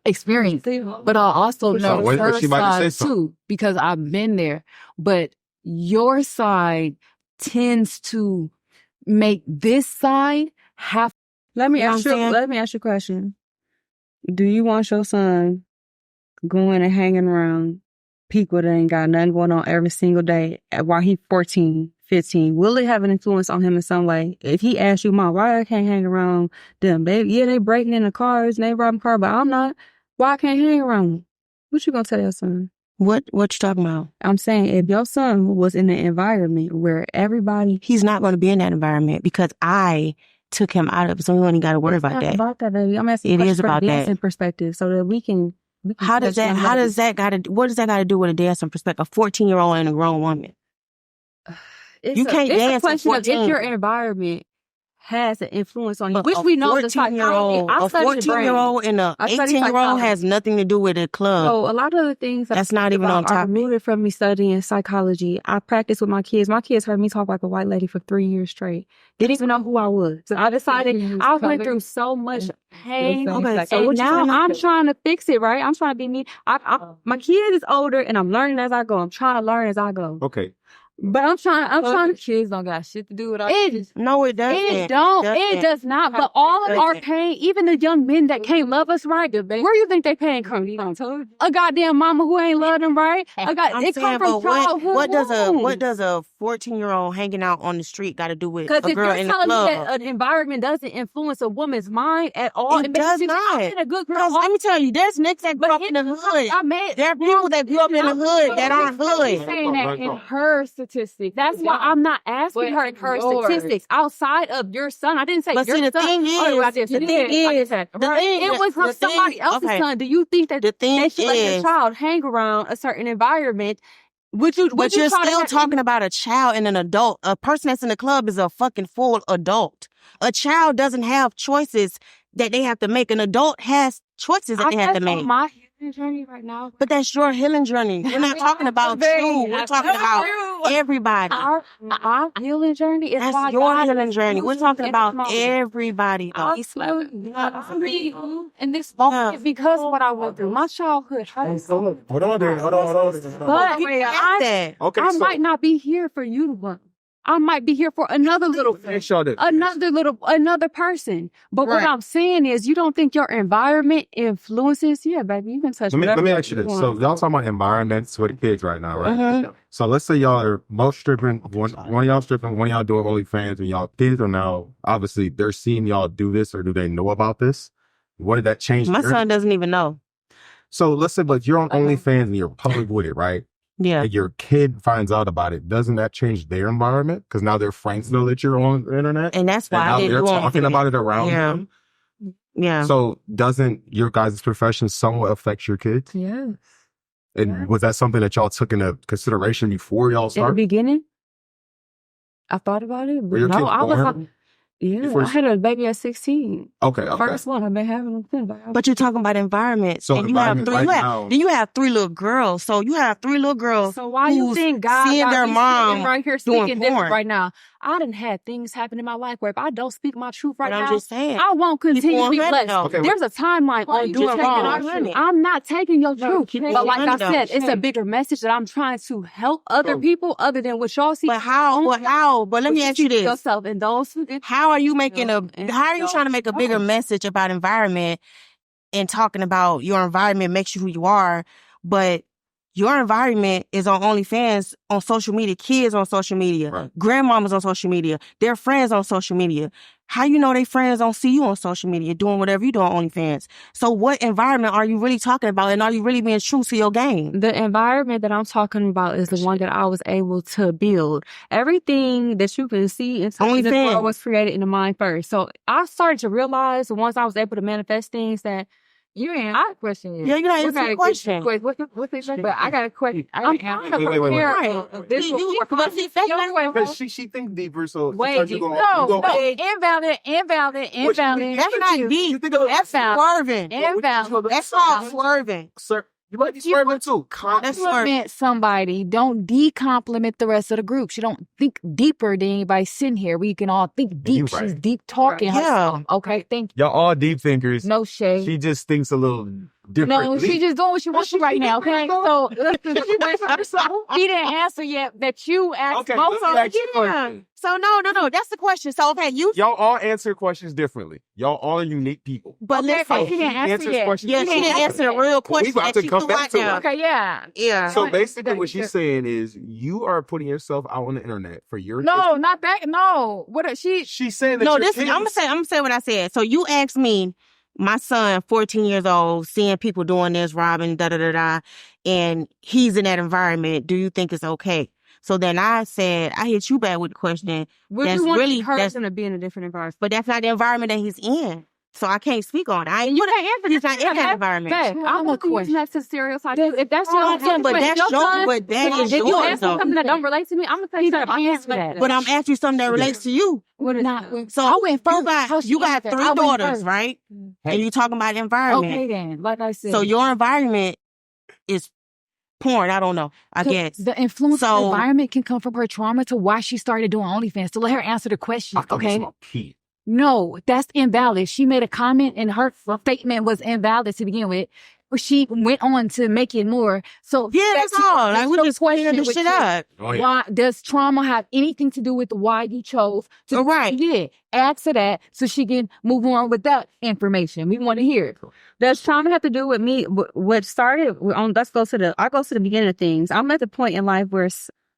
experience. But I also know her side too, because I've been there. But your side tends to make this side have. Let me ask you a question. Do you want your son going and hanging around people that ain't got nothing going on every single day while he's 14, 15? Will it have an influence on him in some way? If he asks you, Mom, why I can't hang around them, baby? Yeah, they breaking in the cars and they robbing cars, but I'm not. Why I can't hang around them? What you gonna tell your son? What you talking about? I'm saying if your son was in an environment where everybody... He's not going to be in that environment because I took him out of it, so we only got to worry about that. About that, baby. I'm asking from a dancing perspective so that we can what does that got to do with a dancing perspective? A 14-year-old and a grown woman. You can't dance at 14. If your environment has an influence on you, which we know a 14-year-old and a 18-year-old has nothing to do with a club. So a lot of the things that's not even on top. Are rooted from me studying psychology. I practice with my kids. My kids heard me talk like a white lady for 3 years straight. Didn't even know who I was. So I decided I went through so much pain. Okay, so now I'm trying to fix it, right? I'm trying to be me. My kid is older and I'm learning as I go. I'm trying to learn as I go. Okay. But I'm trying. Kids don't got shit to do with our kids. No, it doesn't. It does not. But all of our pain, even the young men that can't love us right, where you think they pain come from? A goddamn mama who ain't love them right. It come from childhood. What does a 14-year-old hanging out on the street got to do with a girl in the club? Because if you're telling me that an environment doesn't influence a woman's mind at all, it does not. A good girl. Let me tell you, there's niggas that grew up in the hood. There are people that grew up in the hood that aren't hood. Saying that in her statistics. That's why I'm not asking her statistics outside of your son. I didn't say your son. The thing is, it was from somebody else's son. Do you think that they should let your child hang around a certain environment? But you're still talking about a child and an adult. A person that's in the club is a fucking full adult. A child doesn't have choices that they have to make. An adult has choices that they have to make. My healing journey right now. But that's your healing journey. We're not talking about you. We're talking about everybody. Our healing journey is that's your healing journey. We're talking about everybody. In this moment, because of what I went through, my childhood hurt. Hold on. But I might not be here for you to learn. I might be here for another person. But what I'm saying is, you don't think your environment influences? Yeah, baby, you can touch me. Let me ask you this. So y'all talking about environments for the kids right now, right? So let's say y'all are both stripping, one of y'all stripping, one of y'all doing OnlyFans, and y'all kids are now, obviously, they're seeing y'all do this, or do they know about this? What did that change? My son doesn't even know. So let's say, but you're on OnlyFans and you're public with it, right? Yeah. And your kid finds out about it. Doesn't that change their environment? Because now their friends know that you're on the internet. And that's why And now they're talking about it around them. Yeah. So doesn't your guys' profession somewhat affect your kids? Yes. And was that something that y'all took into consideration before y'all In the started? beginning, I thought about it, but Were your no, kids I was born? like, yeah, Before- I had a baby at 16. Okay. First one, I've been having them since. But you're talking about environment. So and you have environment three. right now- Then you have 3 little girls. So you have 3 little girls. So why you who's think God seeing got their me mom sitting right here doing speaking this porn? right now? I done had things happen in my life where if I don't speak my truth right But I'm now, just saying. I won't continue to be 100 blessed. though. Okay, There's a timeline Why on you doing just taking wrong. our money? I'm not taking your truth. keep it But like I 100 though. said, it's a bigger message that I'm trying to help other people other than what y'all see. But how? But let me ask you this. Yourself and those who get How are you making how are you trying to make a bigger message about environment and talking about your environment makes you who you are, but your environment is on OnlyFans, on social media, kids on social media, Right. grandmamas on social media, their friends on social media. How you know they friends don't see you on social media doing whatever you do on OnlyFans? So what environment are you really talking about, and are you really being true to your game? The environment that I'm talking about is the one that I was able to build. Everything that you can see in this OnlyFans. world was created in the mind first. So I started to realize once I was able to manifest things that You ain't asked a question yet. Yeah, you're not What answering kind the of question. What's the question? But I got a question. I I'm got an trying answer. to Wait, wait, wait. prepare. Right. This You- but see, that's not- Because she thinks deeper, so Wait, sometimes you go, No, you invalid. That's not deep. You think of That's swerving. Invalid. That's called swerving. Sir, you might be swerving too. That's swerving. Compliment somebody. Don't de-compliment the rest of the group. She don't think deeper than anybody sitting here. We can all think deep. You She's right. deep talking. Yeah. herself. Okay, thank you. Y'all all deep thinkers. No shade. She just thinks a little different. No, she just doing what she wants to right now, okay? So, she didn't answer yet that you asked Okay, both let's of ask them. you a question. So no, that's the question. So okay, you. Y'all all answer questions differently. Y'all all are unique people. But Okay, listen, but she didn't answer answers yet. questions yeah, she differently. didn't answer the real question about that to she come threw back out to there. it. Okay, yeah. Yeah. So basically, what she's saying is, you are putting yourself out on the internet for your. No, not that. No. What she? She's saying that. No, your this kids, I'm gonna say what I said. So you asked me, my son, 14 years old, seeing people doing this, robbing, and he's in that environment. Do you think it's okay? So then I said, I hit you back with the question. Would That's you want really- the person to be in a different environment? But that's not the environment that he's in. So I can't speak on it. I ain't, You can't answer he's this. not in that environment. Babe, I'm a not using question. that to stereotype. If that's No, I'm saying, but that's your, but that is If you yours answer though. something that don't relate to me, I'm gonna tell you that I answer that. But I'm asking you something that relates to you. What is Not, So I went first. you got, How she you got answered. 3 I went daughters, first. right? Hey. And you talking about environment. Okay, then. Like I said. So your environment is porn. I don't know. I guess. The influence of So- the environment can come from her trauma to why she started doing OnlyFans. To let her answer the question. I thought this Okay. was key. No, that's invalid. She made a comment and her statement was invalid to begin with. But she went on to make it more. So Yeah, that's back to- all. Like, we so just clearing question this with shit you. up. Oh yeah. Why does trauma have anything to do with why you chose to Oh, right. Yeah, ask her that so she can move on with that information. We want to hear it. Does trauma have to do with me? What started on? Let's go to the. I go to the beginning of things. I'm at the point in life where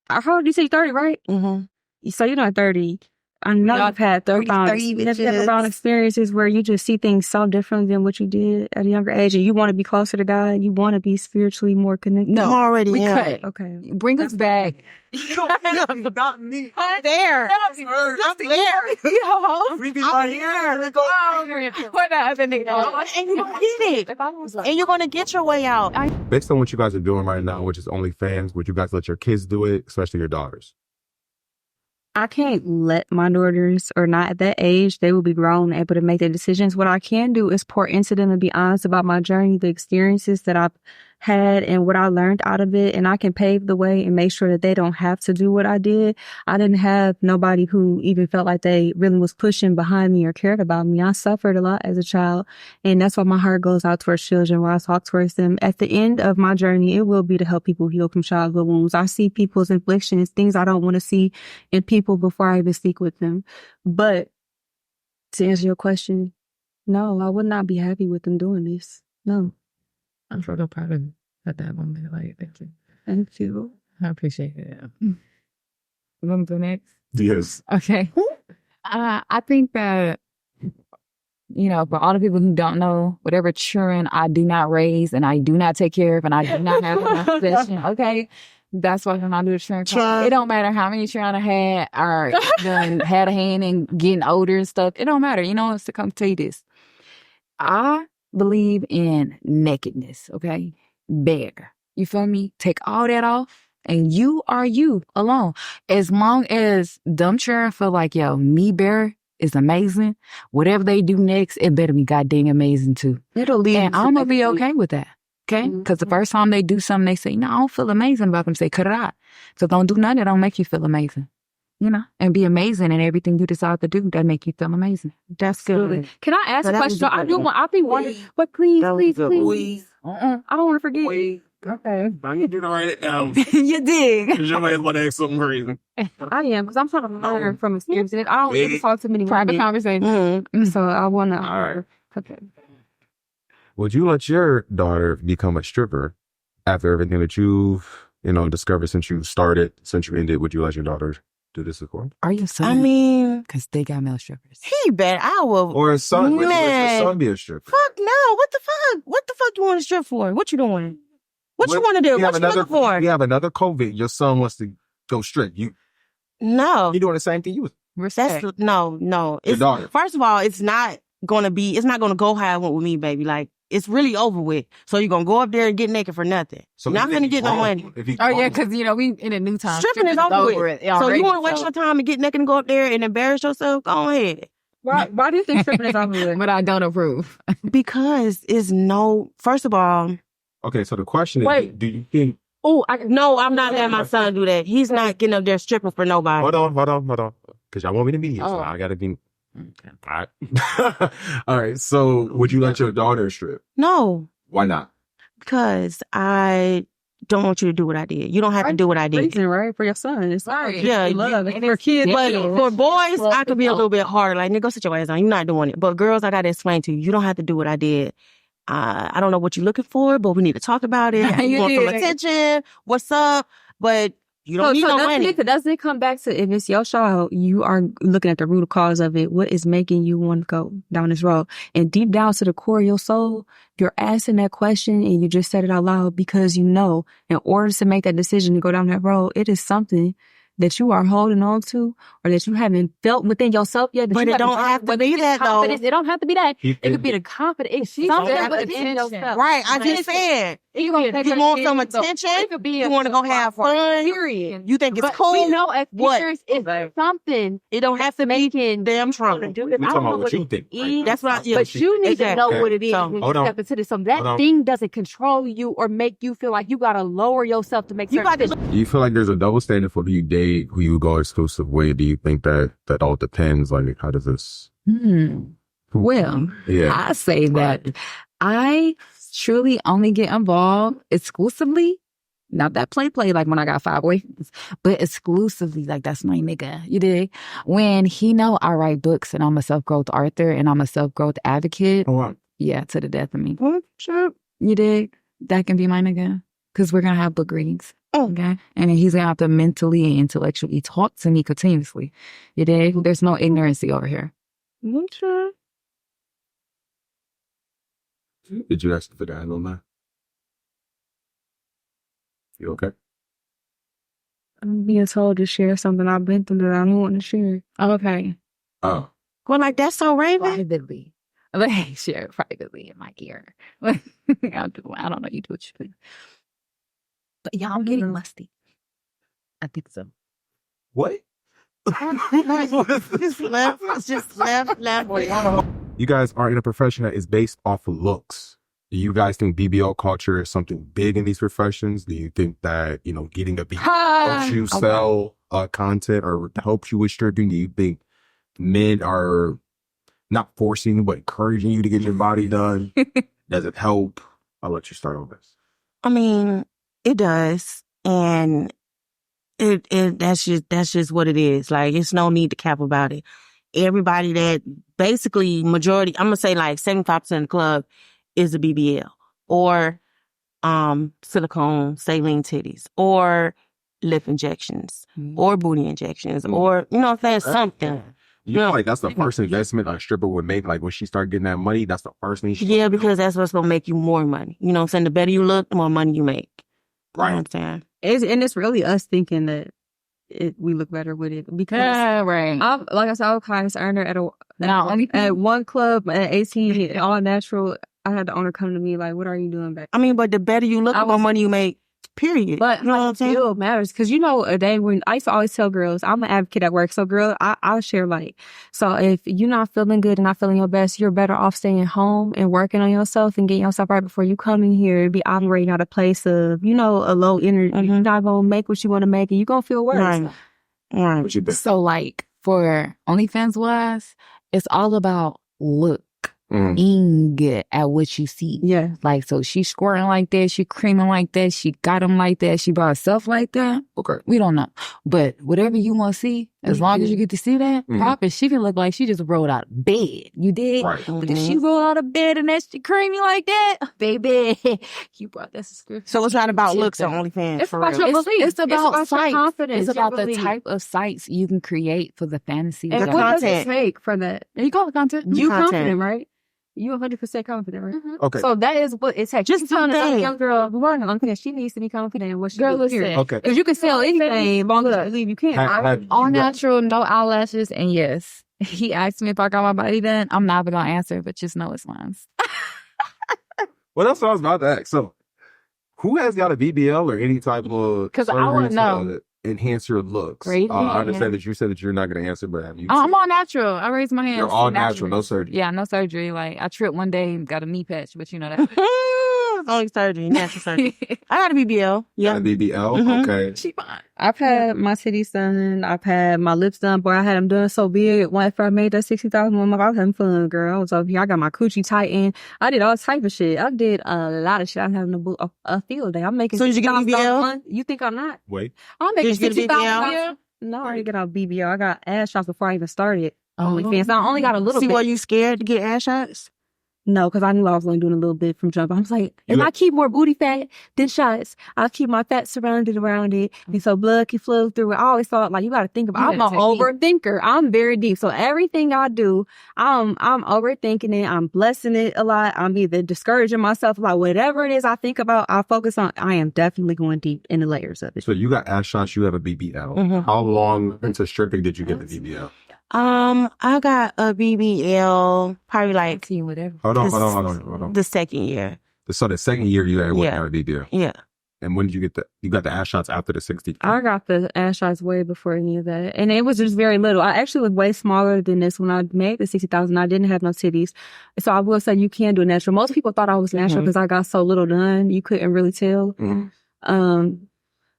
how old you say 30, right? Mm-hmm. So you're not 30. I know Y'all you've had 30 bitches. experiences where you just see things so different than what you did at a younger age, and you want to be closer to God. You want to be spiritually more connected. No, I'm already we in. cut it. Okay. Bring us back. Not me. I'm there. I'm there. What the other nigga? And you're gonna get it. And you're gonna get your way out. Based on what you guys are doing right now, which is OnlyFans, would you guys let your kids do it, especially your daughters? I can't let my daughters, or not at that age, they will be grown, able to make their decisions. What I can do is pour into them and be honest about my journey, the experiences that I've had and what I learned out of it. And I can pave the way and make sure that they don't have to do what I did. I didn't have nobody who even felt like they really was pushing behind me or cared about me. I suffered a lot as a child. And that's why my heart goes out towards children, where I talk towards them. At the end of my journey, it will be to help people heal from childhood wounds. I see people's afflictions, things I don't want to see in people before I even speak with them. But to answer your question, no, I would not be happy with them doing this. No. I'm so proud of you at that moment. Like, thank you. Thank you. I appreciate it. You want to go next? Yes. Okay. I think that you know, for all the people who don't know, whatever children I do not raise and I do not take care of and I do not have in my possession, okay? That's why when I do the children card, it don't matter how many children I had or done had a hand in getting older and stuff. It don't matter. You know, it's to come tell you this. I believe in nakedness, okay? Bare. You feel me? Take all that off and you are you alone. As long as dumb children feel like, yo, me bare is amazing, whatever they do next, it better be goddamn amazing too. It'll leave. And I'm going to be okay with that. Okay? Because the first time they do something, they say, no, I don't feel amazing about them. Say, cut it out. So don't do nothing that don't make you feel amazing. You know? And be amazing in everything you decide to do that make you feel amazing. That's good. Can I ask a question? I think one, but please. I don't want to forget. Please. Okay. I need you to write it down. You dig. Because you might want to ask something crazy. I am, because I'm trying to learn from experience. I don't get to talk to many Private women. conversation. So I want to. All right. Okay. Would you let your daughter become a stripper after everything that you've, discovered since you started, since you ended? Would you let your daughter do this as well? Are you son? I mean, Because they got male strippers. he bet I will. Or a son? Would you let your son be a stripper? Fuck no. What the fuck? What the fuck you want to strip for? What you doing? What you want to do? What you looking for? You have another COVID. Your son wants to go strip. No. You're doing the same thing you was. Respect. No. Your It's, daughter. first of all, it's not going to go how it went with me, baby. Like, it's really over with. So you're going to go up there and get naked for nothing. So not going to get no money. Oh, yeah, because, we in a new time. Stripping is over with. So you want to waste your time and get naked and go up there and embarrass yourself? Go ahead. Why do you think stripping is over with? But I don't approve. Because first of all. Okay, so the question is, Wait. do you think... Oh, no, I'm not letting my son do that. He's not getting up there stripping for nobody. Hold on. Because y'all want me to meet you, so I got to be... Okay. All right. All right, so would you let your daughter strip? No, Why not? because I don't want you to do what I did. You don't have to do what I did. Reason, right? For your son. It's Right. Yeah, love. For kids. But for boys, I could be a little bit harder. Like, nigga, go sit your ass down. You're not doing it. But girls, I got to explain to you. You don't have to do what I did. I don't know what you're looking for, but we need to talk about it. You want some attention? What's up? But you don't need no money. Does it come back to, if it's your child, you are looking at the root cause of it. What is making you want to go down this road? And deep down to the core of your soul, you're asking that question and you just said it out loud because you know in order to make that decision to go down that road, it is something that you are holding on to or that you haven't felt within yourself yet. But it don't have to be that, though. It don't have to be that. It could be the confidence. It's something within yourself. Right, I just said. You want some attention? You want to go have fun? Period. You think it's cool? We know experience is something. It don't have to make damn trouble. We're talking about what you think. Right? That's what I... But you need to know Okay. what it is So, when hold you on. step into this. So that thing doesn't control you or make you feel like you got to lower yourself to make You got certain to... Do you feel like there's a double standard for who you date, who you go exclusive with? Do you think that all depends? Like, how does this... Well, Yeah. I say that I truly only get involved exclusively. Not that play like when I got 5 boyfriends, but exclusively like that's my nigga. You dig? When he know I write books and I'm a self-growth author and I'm a self-growth advocate. Oh, wow. Yeah, to the death of me. Sure. You dig? That can be my nigga. Because we're going to have book readings. Okay? And then he's going to have to mentally and intellectually talk to me continuously. You dig? There's no ignorancy over here. Sure. Did you ask for that on that? You okay? I'm being told to share something I've been through that I don't want to share. Okay. Oh. Well, like, that's so Raven. Privately. Like, share it privately in my ear. I don't know. You do what you do. But yeah, I'm getting lusty. I think so. What? Just left. You guys are in a profession that is based off of looks. Do you guys think BBL culture is something big in these professions? Do you think that, getting a BBL helps you sell content or helps you with stripping? Do you think men are not forcing you, but encouraging you to get your body done? Does it help? I'll let you start on this. I mean, it does. And that's just what it is. Like, it's no need to cap about it. Everybody that basically majority, I'm going to say like 75% of the club is a BBL or silicone saline titties or lip injections or booty injections or, you know what I'm saying, something. You know, like that's the first investment a stripper would make. Like when she start getting that money, that's the first thing she. Yeah, because that's what's gonna make you more money. You know what I'm saying? The better you look, the more money you make. Right. You know what I'm saying? It's really us thinking that we look better with it because right. like I said, I was highest earner Not at one club at 18, all natural. I had the owner come to me like, "What are you doing back?" I mean, but the better you look, the more money you make. Period. But you know what I'm saying? Still matters because a day when I used to always tell girls, I'm an advocate at work. So, girl, I'll share light. So, if you're not feeling good and not feeling your best, you're better off staying home and working on yourself and getting yourself right before you come in here and be operating out of a place of, a low energy. Mm-hmm. You're not gonna make what you want to make, and you're gonna feel worse. Right. What you think? So, like, for OnlyFans wise, it's all about looking at what you see. Yeah. Like, so she squirting like that, she creaming like that, she got him like that, she brought herself like that. Okay. We don't know. But whatever you want to see, as long as you get to see that, profit, she can look like she just rolled out of bed. You did? Right. But if she rolled out of bed and that shit creamy like that, baby, you brought that subscription. So it's not about looks on OnlyFans. It's about real. your belief. It's about sites. Confidence. It's about your the belief. type of sites you can create for the fantasy. And The what does content. it take for that? There you go, the content. You Content. confident, right? You 100% confident, right? Okay. So that is what it takes. Just telling do a that. young girl who learning OnlyFans, she needs to be confident in what she Girl, does. listen. Okay. Because you can sell anything as long as you believe you can. All natural, no eyelashes, and yes. He asked me if I got my body done. I'm not even gonna answer, but just know it's mine. Well, that's what I was about to ask. So, who has got a BBL or any type of 'Cause I wanna surgery know. to enhance your looks? Crazy. I understand that you said that you're not going to answer, but have you? I'm all natural. I raised my hands. You're all natural, no surgery. Yeah, no surgery. Like, I tripped one day and got a knee patch, but you know that. Only surgery, natural surgery. I got a BBL. Yeah. Yeah. BBL? Okay. She fine. I've had my titties done. I've had my lips done. Boy, I had them done so big. When after I made that 60,000 one month, I was having fun, girl. I was over here. I got my coochie tightened. I did all type of shit. I did a lot of shit. I'm having a field day. I'm making. So did you get a $60,000 BBL? a month. You think I'm not? Wait. I'm making Did you get a BBL? $60,000. No, I already got out BBL. I got ass shots before I even started Oh. OnlyFans. I only got a little See, bit. were you scared to get ass shots? No, because I knew I was only doing a little bit from jump. I was like, if I keep more booty fat than shots, I'll keep my fat surrounded around it. And so blood can flow through it. I always thought, like, you got to think about it. I'm an overthinker. I'm very deep. So everything I do, I'm overthinking it. I'm blessing it a lot. I'm either discouraging myself about whatever it is I think about, I focus on. I am definitely going deep in the layers of it. So you got ass shots, you have a BBL. Mhm. How long into stripping did you get the BBL? I got a BBL probably like See, whatever. Hold on. the second year. So the second year you had Yeah. a BBL. Yeah. And when did you get you got the ass shots after the 60? I got the ass shots way before any of that. And it was just very little. I actually was way smaller than this when I made the 60,000. I didn't have no titties. So I will say you can do natural. Most people thought I was natural because I got so little done. You couldn't really tell.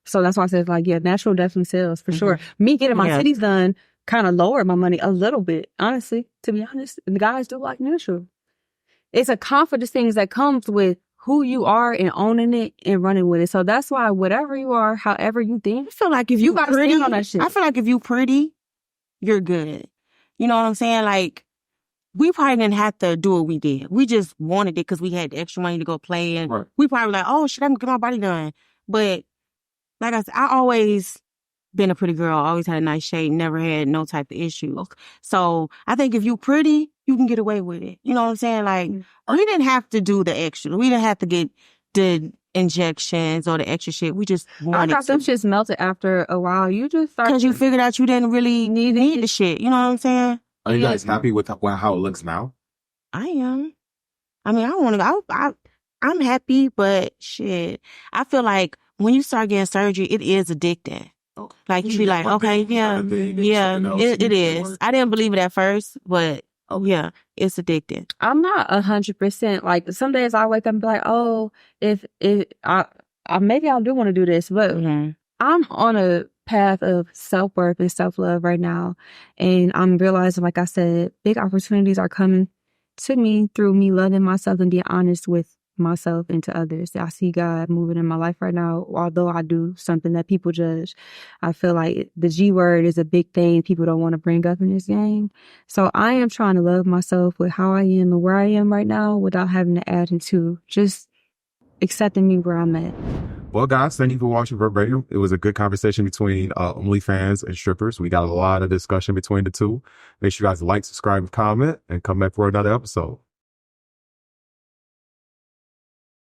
So that's why I said, like, yeah, natural definitely sells for sure. Me getting my titties done kind of lowered my money a little bit, honestly, to be honest. And the guys do like natural. It's a confidence thing that comes with who you are and owning it and running with it. So that's why whatever you are, however you think, I feel like if you gotta pretty, stand on that shit. I feel like if you pretty, you're good. You know what I'm saying? Like, we probably didn't have to do what we did. We just wanted it because we had the extra money to go play. And we probably like, oh, shit, I'm going to get my body done. But like I said, I always been a pretty girl, always had a nice shape, never had no type of issues. So I think if you pretty, you can get away with it. You know what I'm saying? Like, we didn't have to do the extra. We didn't have to get the injections or the extra shit. We just wanted I got them shits melted after a while. You just start because you figured out you didn't really need the shit. You know what I'm saying? Are you guys happy with how it looks now? I am. I mean, I want to. I'm happy, but shit, I feel like when you start getting surgery, it is addicting. Like, you be like, okay, yeah, it is. I didn't believe it at first, but yeah, it's addicting. I'm not 100%. Like, some days I wake up and be like, oh, if I maybe I do want to do this, but I'm on a path of self-worth and self-love right now. And I'm realizing, like I said, big opportunities are coming to me through me loving myself and being honest with myself and to others. I see God moving in my life right now. Although I do something that people judge, I feel like the G word is a big thing people don't want to bring up in this game. So I am trying to love myself with how I am and where I am right now without having to add into, just accepting me where I'm at. Well, guys, thank you for watching Verbatim. It was a good conversation between OnlyFans and strippers. We got a lot of discussion between the two. Make sure you guys like, subscribe, and comment, and come back for another episode.